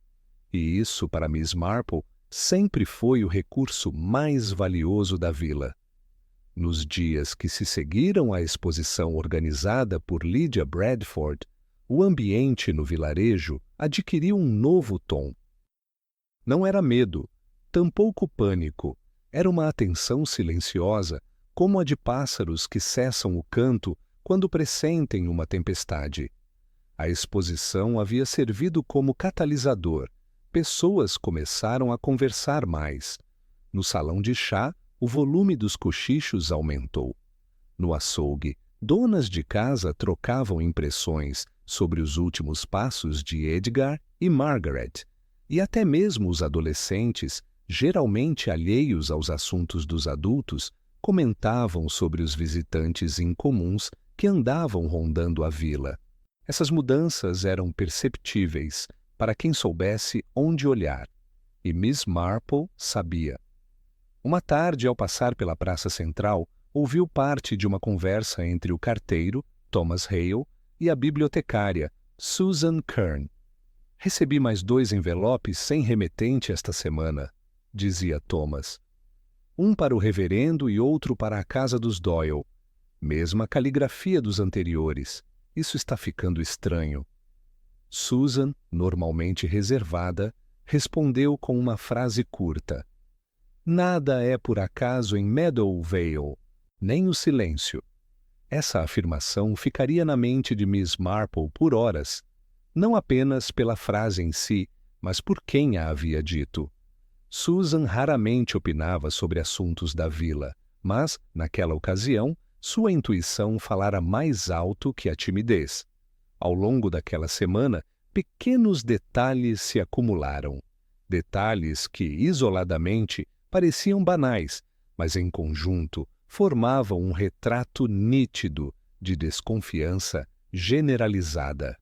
E isso, para Miss Marple, sempre foi o recurso mais valioso da vila. Nos dias que se seguiram à exposição organizada por Lydia Bradford, o ambiente no vilarejo adquiriu um novo tom. Não era medo, tampouco pânico, era uma atenção silenciosa, como a de pássaros que cessam o canto quando pressentem uma tempestade. A exposição havia servido como catalisador. Pessoas começaram a conversar mais. No salão de chá, o volume dos cochichos aumentou. No açougue, donas de casa trocavam impressões sobre os últimos passos de Edgar e Margaret, e até mesmo os adolescentes, geralmente alheios aos assuntos dos adultos, comentavam sobre os visitantes incomuns que andavam rondando a vila. Essas mudanças eram perceptíveis para quem soubesse onde olhar, e Miss Marple sabia. Uma tarde, ao passar pela praça central, ouviu parte de uma conversa entre o carteiro, Thomas Hale, e a bibliotecária, Susan Kern. Recebi mais 2 envelopes sem remetente esta semana, dizia Thomas. Um para o reverendo e outro para a casa dos Doyle. Mesma caligrafia dos anteriores. Isso está ficando estranho. Susan, normalmente reservada, respondeu com uma frase curta. Nada é por acaso em Meadow Vale, nem o silêncio. Essa afirmação ficaria na mente de Miss Marple por horas, não apenas pela frase em si, mas por quem a havia dito. Susan raramente opinava sobre assuntos da vila, Mas, naquela ocasião, sua intuição falara mais alto que a timidez. Ao longo daquela semana, pequenos detalhes se acumularam. Detalhes que, isoladamente, pareciam banais, mas em conjunto formavam um retrato nítido de desconfiança generalizada.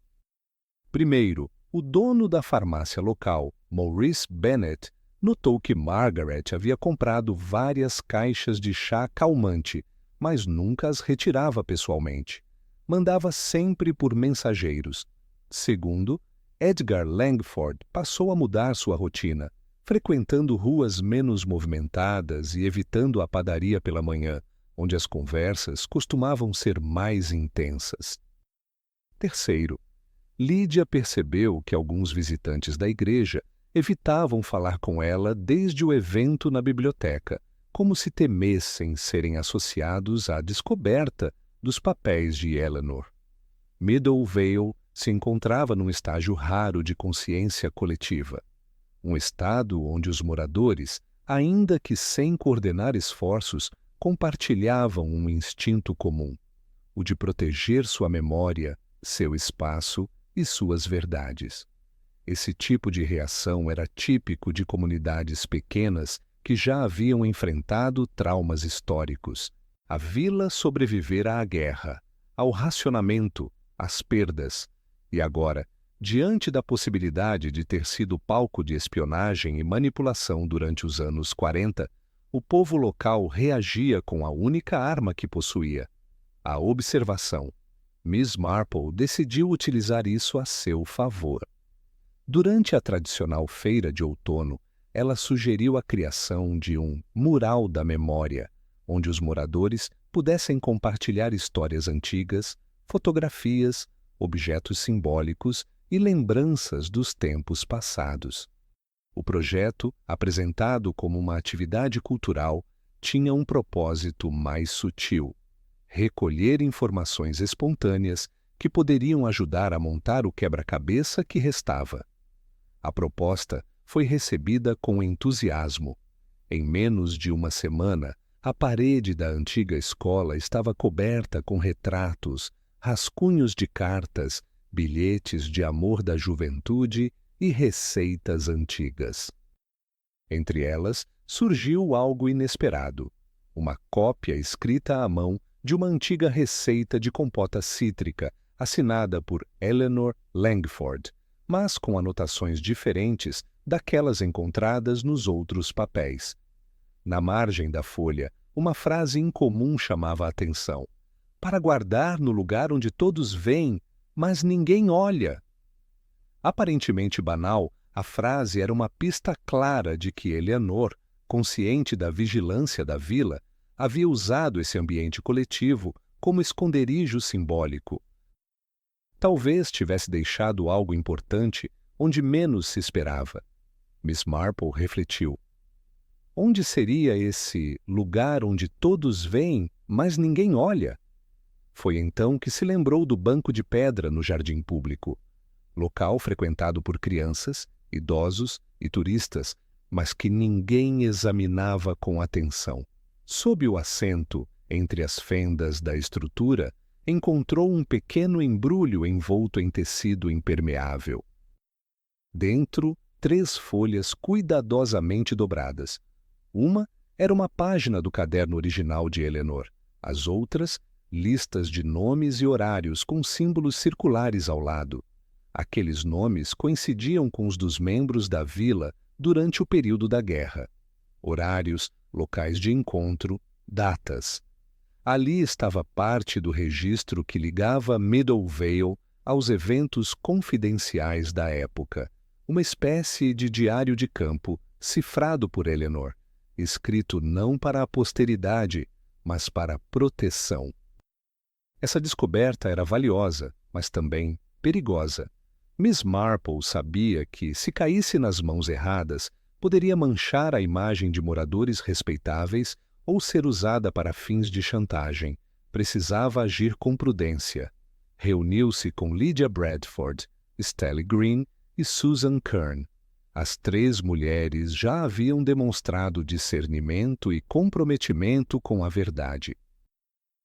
Primeiro, o dono da farmácia local, Maurice Bennett, notou que Margaret havia comprado várias caixas de chá calmante, mas nunca as retirava pessoalmente. Mandava sempre por mensageiros. Segundo, Edgar Langford passou a mudar sua rotina, frequentando ruas menos movimentadas e evitando a padaria pela manhã, onde as conversas costumavam ser mais intensas. Terceiro, Lídia percebeu que alguns visitantes da igreja evitavam falar com ela desde o evento na biblioteca, como se temessem serem associados à descoberta dos papéis de Eleanor. Middle Vale se encontrava num estágio raro de consciência coletiva, um estado onde os moradores, ainda que sem coordenar esforços, compartilhavam um instinto comum, o de proteger sua memória, seu espaço e suas verdades. Esse tipo de reação era típico de comunidades pequenas que já haviam enfrentado traumas históricos. A vila sobrevivera à guerra, ao racionamento, às perdas, e agora, diante da possibilidade de ter sido palco de espionagem e manipulação durante os anos 40, o povo local reagia com a única arma que possuía: a observação. Miss Marple decidiu utilizar isso a seu favor. Durante a tradicional feira de outono, ela sugeriu a criação de um mural da memória, onde os moradores pudessem compartilhar histórias antigas, fotografias, objetos simbólicos e lembranças dos tempos passados. O projeto, apresentado como uma atividade cultural, tinha um propósito mais sutil: recolher informações espontâneas que poderiam ajudar a montar o quebra-cabeça que restava. A proposta foi recebida com entusiasmo. Em menos de uma semana, a parede da antiga escola estava coberta com retratos, rascunhos de cartas, bilhetes de amor da juventude e receitas antigas. Entre elas, surgiu algo inesperado: uma cópia escrita à mão de uma antiga receita de compota cítrica, assinada por Eleanor Langford, mas com anotações diferentes daquelas encontradas nos outros papéis. Na margem da folha, uma frase incomum chamava a atenção: para guardar no lugar onde todos veem, mas ninguém olha. Aparentemente banal, a frase era uma pista clara de que Eleanor, consciente da vigilância da vila, havia usado esse ambiente coletivo como esconderijo simbólico. Talvez tivesse deixado algo importante onde menos se esperava. Miss Marple refletiu. Onde seria esse lugar onde todos veem, mas ninguém olha? Foi então que se lembrou do banco de pedra no jardim público, local frequentado por crianças, idosos e turistas, mas que ninguém examinava com atenção. Sob o assento, entre as fendas da estrutura, encontrou um pequeno embrulho envolto em tecido impermeável. Dentro, 3 folhas cuidadosamente dobradas. Uma era uma página do caderno original de Eleanor. As outras, listas de nomes e horários com símbolos circulares ao lado. Aqueles nomes coincidiam com os dos membros da vila durante o período da guerra. Horários, locais de encontro, datas. Ali estava parte do registro que ligava Middle Vale aos eventos confidenciais da época, uma espécie de diário de campo cifrado por Eleanor, escrito não para a posteridade, mas para a proteção. Essa descoberta era valiosa, mas também perigosa. Miss Marple sabia que, se caísse nas mãos erradas, poderia manchar a imagem de moradores respeitáveis ou ser usada para fins de chantagem. Precisava agir com prudência. Reuniu-se com Lydia Bradford, Stella Green e Susan Kern. As 3 mulheres já haviam demonstrado discernimento e comprometimento com a verdade.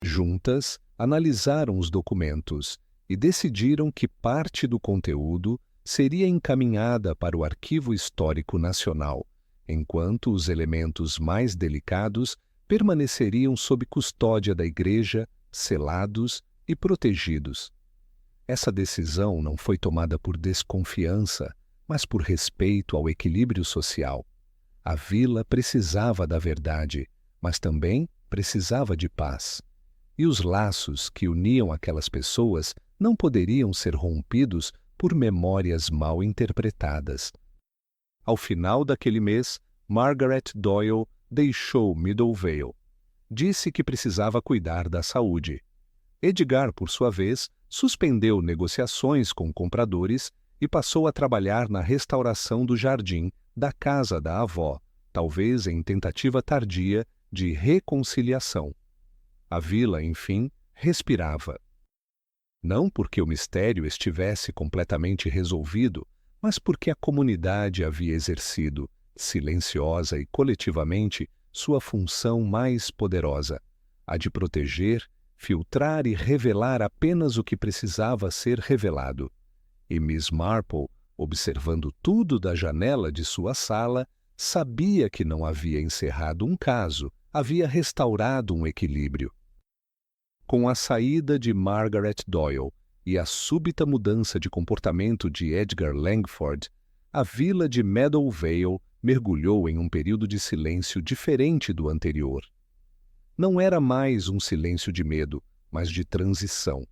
Juntas, analisaram os documentos e decidiram que parte do conteúdo seria encaminhada para o Arquivo Histórico Nacional, enquanto os elementos mais delicados permaneceriam sob custódia da Igreja, selados e protegidos. Essa decisão não foi tomada por desconfiança, mas por respeito ao equilíbrio social. A vila precisava da verdade, mas também precisava de paz. E os laços que uniam aquelas pessoas não poderiam ser rompidos por memórias mal interpretadas. Ao final daquele mês, Margaret Doyle deixou Meadowvale. Disse que precisava cuidar da saúde. Edgar, por sua vez, suspendeu negociações com compradores e passou a trabalhar na restauração do jardim da casa da avó, talvez em tentativa tardia de reconciliação. A vila, enfim, respirava. Não porque o mistério estivesse completamente resolvido, mas porque a comunidade havia exercido, silenciosa e coletivamente, sua função mais poderosa, a de proteger, filtrar e revelar apenas o que precisava ser revelado. E Miss Marple, observando tudo da janela de sua sala, sabia que não havia encerrado um caso, havia restaurado um equilíbrio. Com a saída de Margaret Doyle e a súbita mudança de comportamento de Edgar Langford, a vila de Meadowvale mergulhou em um período de silêncio diferente do anterior. Não era mais um silêncio de medo, mas de transição.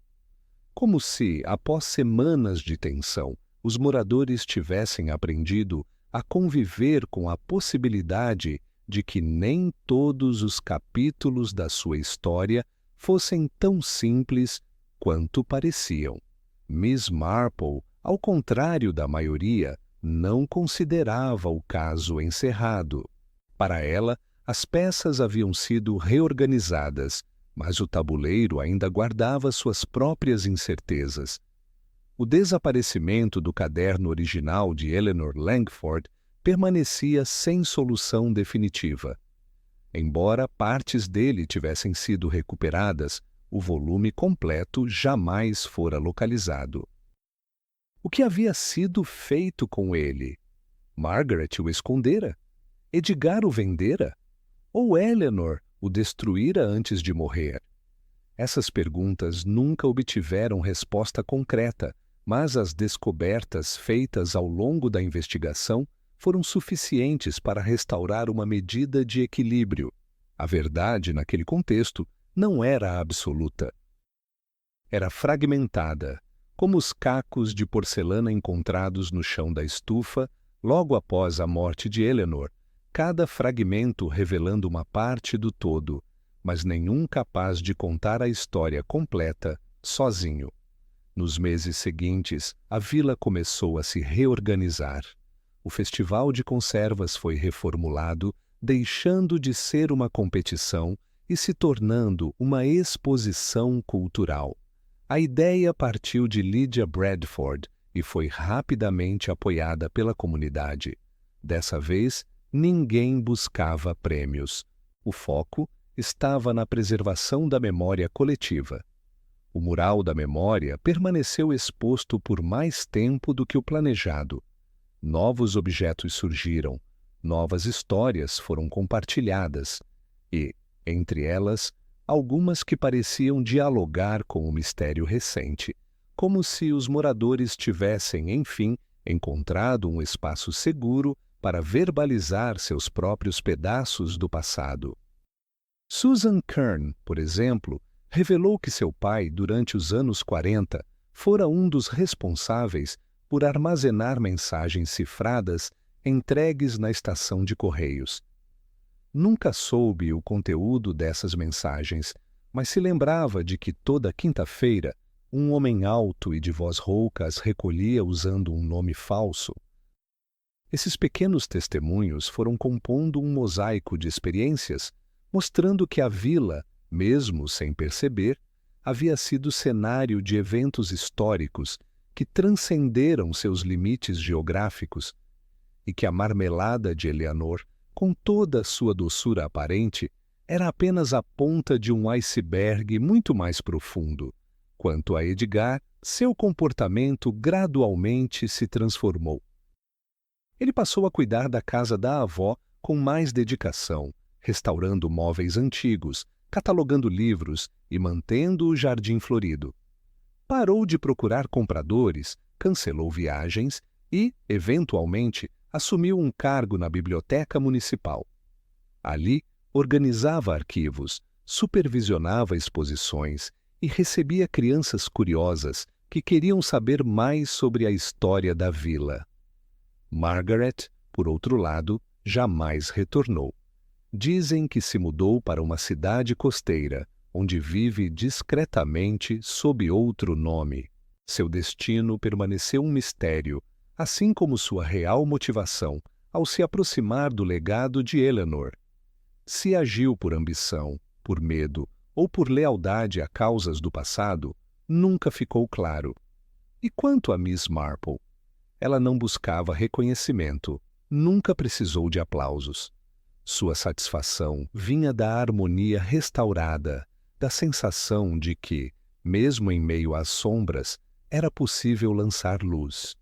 Como se, após semanas de tensão, os moradores tivessem aprendido a conviver com a possibilidade de que nem todos os capítulos da sua história fossem tão simples quanto pareciam. Miss Marple, ao contrário da maioria, não considerava o caso encerrado. Para ela, as peças haviam sido reorganizadas, mas o tabuleiro ainda guardava suas próprias incertezas. O desaparecimento do caderno original de Eleanor Langford permanecia sem solução definitiva. Embora partes dele tivessem sido recuperadas, o volume completo jamais fora localizado. O que havia sido feito com ele? Margaret o escondera? Edgar o vendera? Ou Eleanor o destruíra antes de morrer? Essas perguntas nunca obtiveram resposta concreta, mas as descobertas feitas ao longo da investigação foram suficientes para restaurar uma medida de equilíbrio. A verdade, naquele contexto, não era absoluta. Era fragmentada, como os cacos de porcelana encontrados no chão da estufa logo após a morte de Eleanor, cada fragmento revelando uma parte do todo, mas nenhum capaz de contar a história completa sozinho. Nos meses seguintes, a vila começou a se reorganizar. O Festival de Conservas foi reformulado, deixando de ser uma competição e se tornando uma exposição cultural. A ideia partiu de Lydia Bradford e foi rapidamente apoiada pela comunidade. Dessa vez, ninguém buscava prêmios. O foco estava na preservação da memória coletiva. O mural da memória permaneceu exposto por mais tempo do que o planejado. Novos objetos surgiram, novas histórias foram compartilhadas e, entre elas, algumas que pareciam dialogar com o mistério recente, como se os moradores tivessem, enfim, encontrado um espaço seguro para verbalizar seus próprios pedaços do passado. Susan Kern, por exemplo, revelou que seu pai, durante os anos 40, fora um dos responsáveis por armazenar mensagens cifradas entregues na estação de correios. Nunca soube o conteúdo dessas mensagens, mas se lembrava de que toda quinta-feira um homem alto e de voz rouca as recolhia usando um nome falso. Esses pequenos testemunhos foram compondo um mosaico de experiências, mostrando que a vila, mesmo sem perceber, havia sido cenário de eventos históricos que transcenderam seus limites geográficos. e que a marmelada de Eleanor, com toda a sua doçura aparente, era apenas a ponta de um iceberg muito mais profundo. Quanto a Edgar, seu comportamento gradualmente se transformou. Ele passou a cuidar da casa da avó com mais dedicação, restaurando móveis antigos, catalogando livros e mantendo o jardim florido. Parou de procurar compradores, cancelou viagens e, eventualmente, assumiu um cargo na biblioteca municipal. Ali, organizava arquivos, supervisionava exposições e recebia crianças curiosas que queriam saber mais sobre a história da vila. Margaret, por outro lado, jamais retornou. Dizem que se mudou para uma cidade costeira, onde vive discretamente sob outro nome. Seu destino permaneceu um mistério, assim como sua real motivação ao se aproximar do legado de Eleanor. Se agiu por ambição, por medo ou por lealdade a causas do passado, nunca ficou claro. E quanto a Miss Marple? Ela não buscava reconhecimento, nunca precisou de aplausos. Sua satisfação vinha da harmonia restaurada, da sensação de que, mesmo em meio às sombras, era possível lançar luz.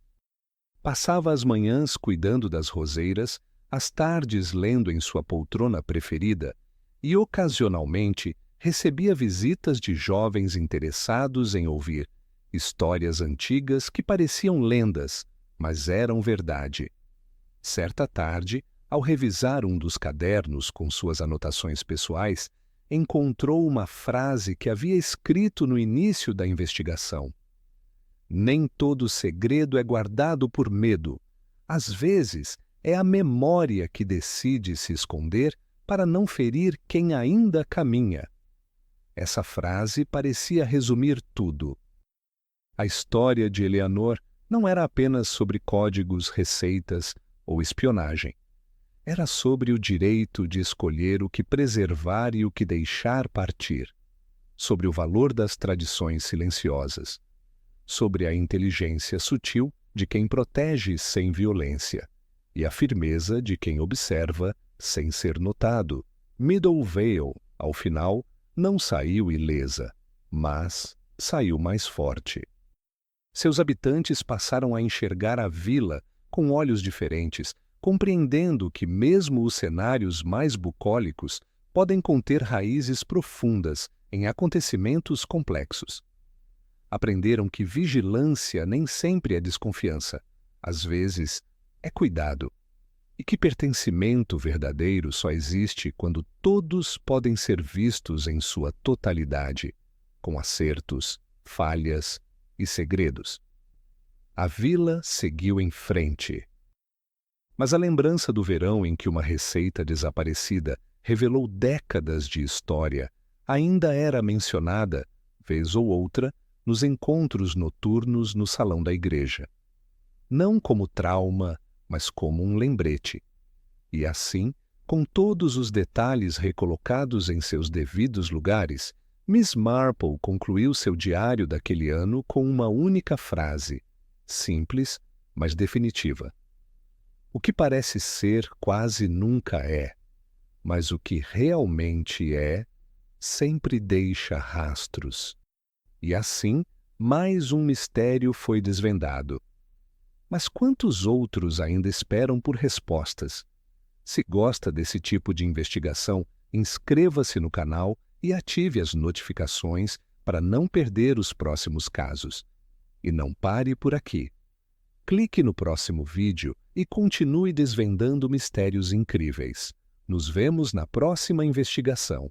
Passava as manhãs cuidando das roseiras, as tardes lendo em sua poltrona preferida e, ocasionalmente, recebia visitas de jovens interessados em ouvir histórias antigas que pareciam lendas, mas eram verdade. Certa tarde, ao revisar um dos cadernos com suas anotações pessoais, encontrou uma frase que havia escrito no início da investigação. Nem todo segredo é guardado por medo. Às vezes, é a memória que decide se esconder para não ferir quem ainda caminha. Essa frase parecia resumir tudo. A história de Eleanor não era apenas sobre códigos, receitas ou espionagem. Era sobre o direito de escolher o que preservar e o que deixar partir, sobre o valor das tradições silenciosas, sobre a inteligência sutil de quem protege sem violência e a firmeza de quem observa sem ser notado. Meadow Vale, ao final, não saiu ilesa, mas saiu mais forte. Seus habitantes passaram a enxergar a vila com olhos diferentes, compreendendo que mesmo os cenários mais bucólicos podem conter raízes profundas em acontecimentos complexos. Aprenderam que vigilância nem sempre é desconfiança, às vezes é cuidado, e que pertencimento verdadeiro só existe quando todos podem ser vistos em sua totalidade, com acertos, falhas e segredos. A vila seguiu em frente. Mas a lembrança do verão em que uma receita desaparecida revelou décadas de história ainda era mencionada, vez ou outra, nos encontros noturnos no salão da igreja. Não como trauma, mas como um lembrete. E assim, com todos os detalhes recolocados em seus devidos lugares, Miss Marple concluiu seu diário daquele ano com uma única frase, simples, mas definitiva. O que parece ser quase nunca é, mas o que realmente é sempre deixa rastros. E assim, mais um mistério foi desvendado. Mas quantos outros ainda esperam por respostas? Se gosta desse tipo de investigação, inscreva-se no canal e ative as notificações para não perder os próximos casos. E não pare por aqui. Clique no próximo vídeo e continue desvendando mistérios incríveis. Nos vemos na próxima investigação.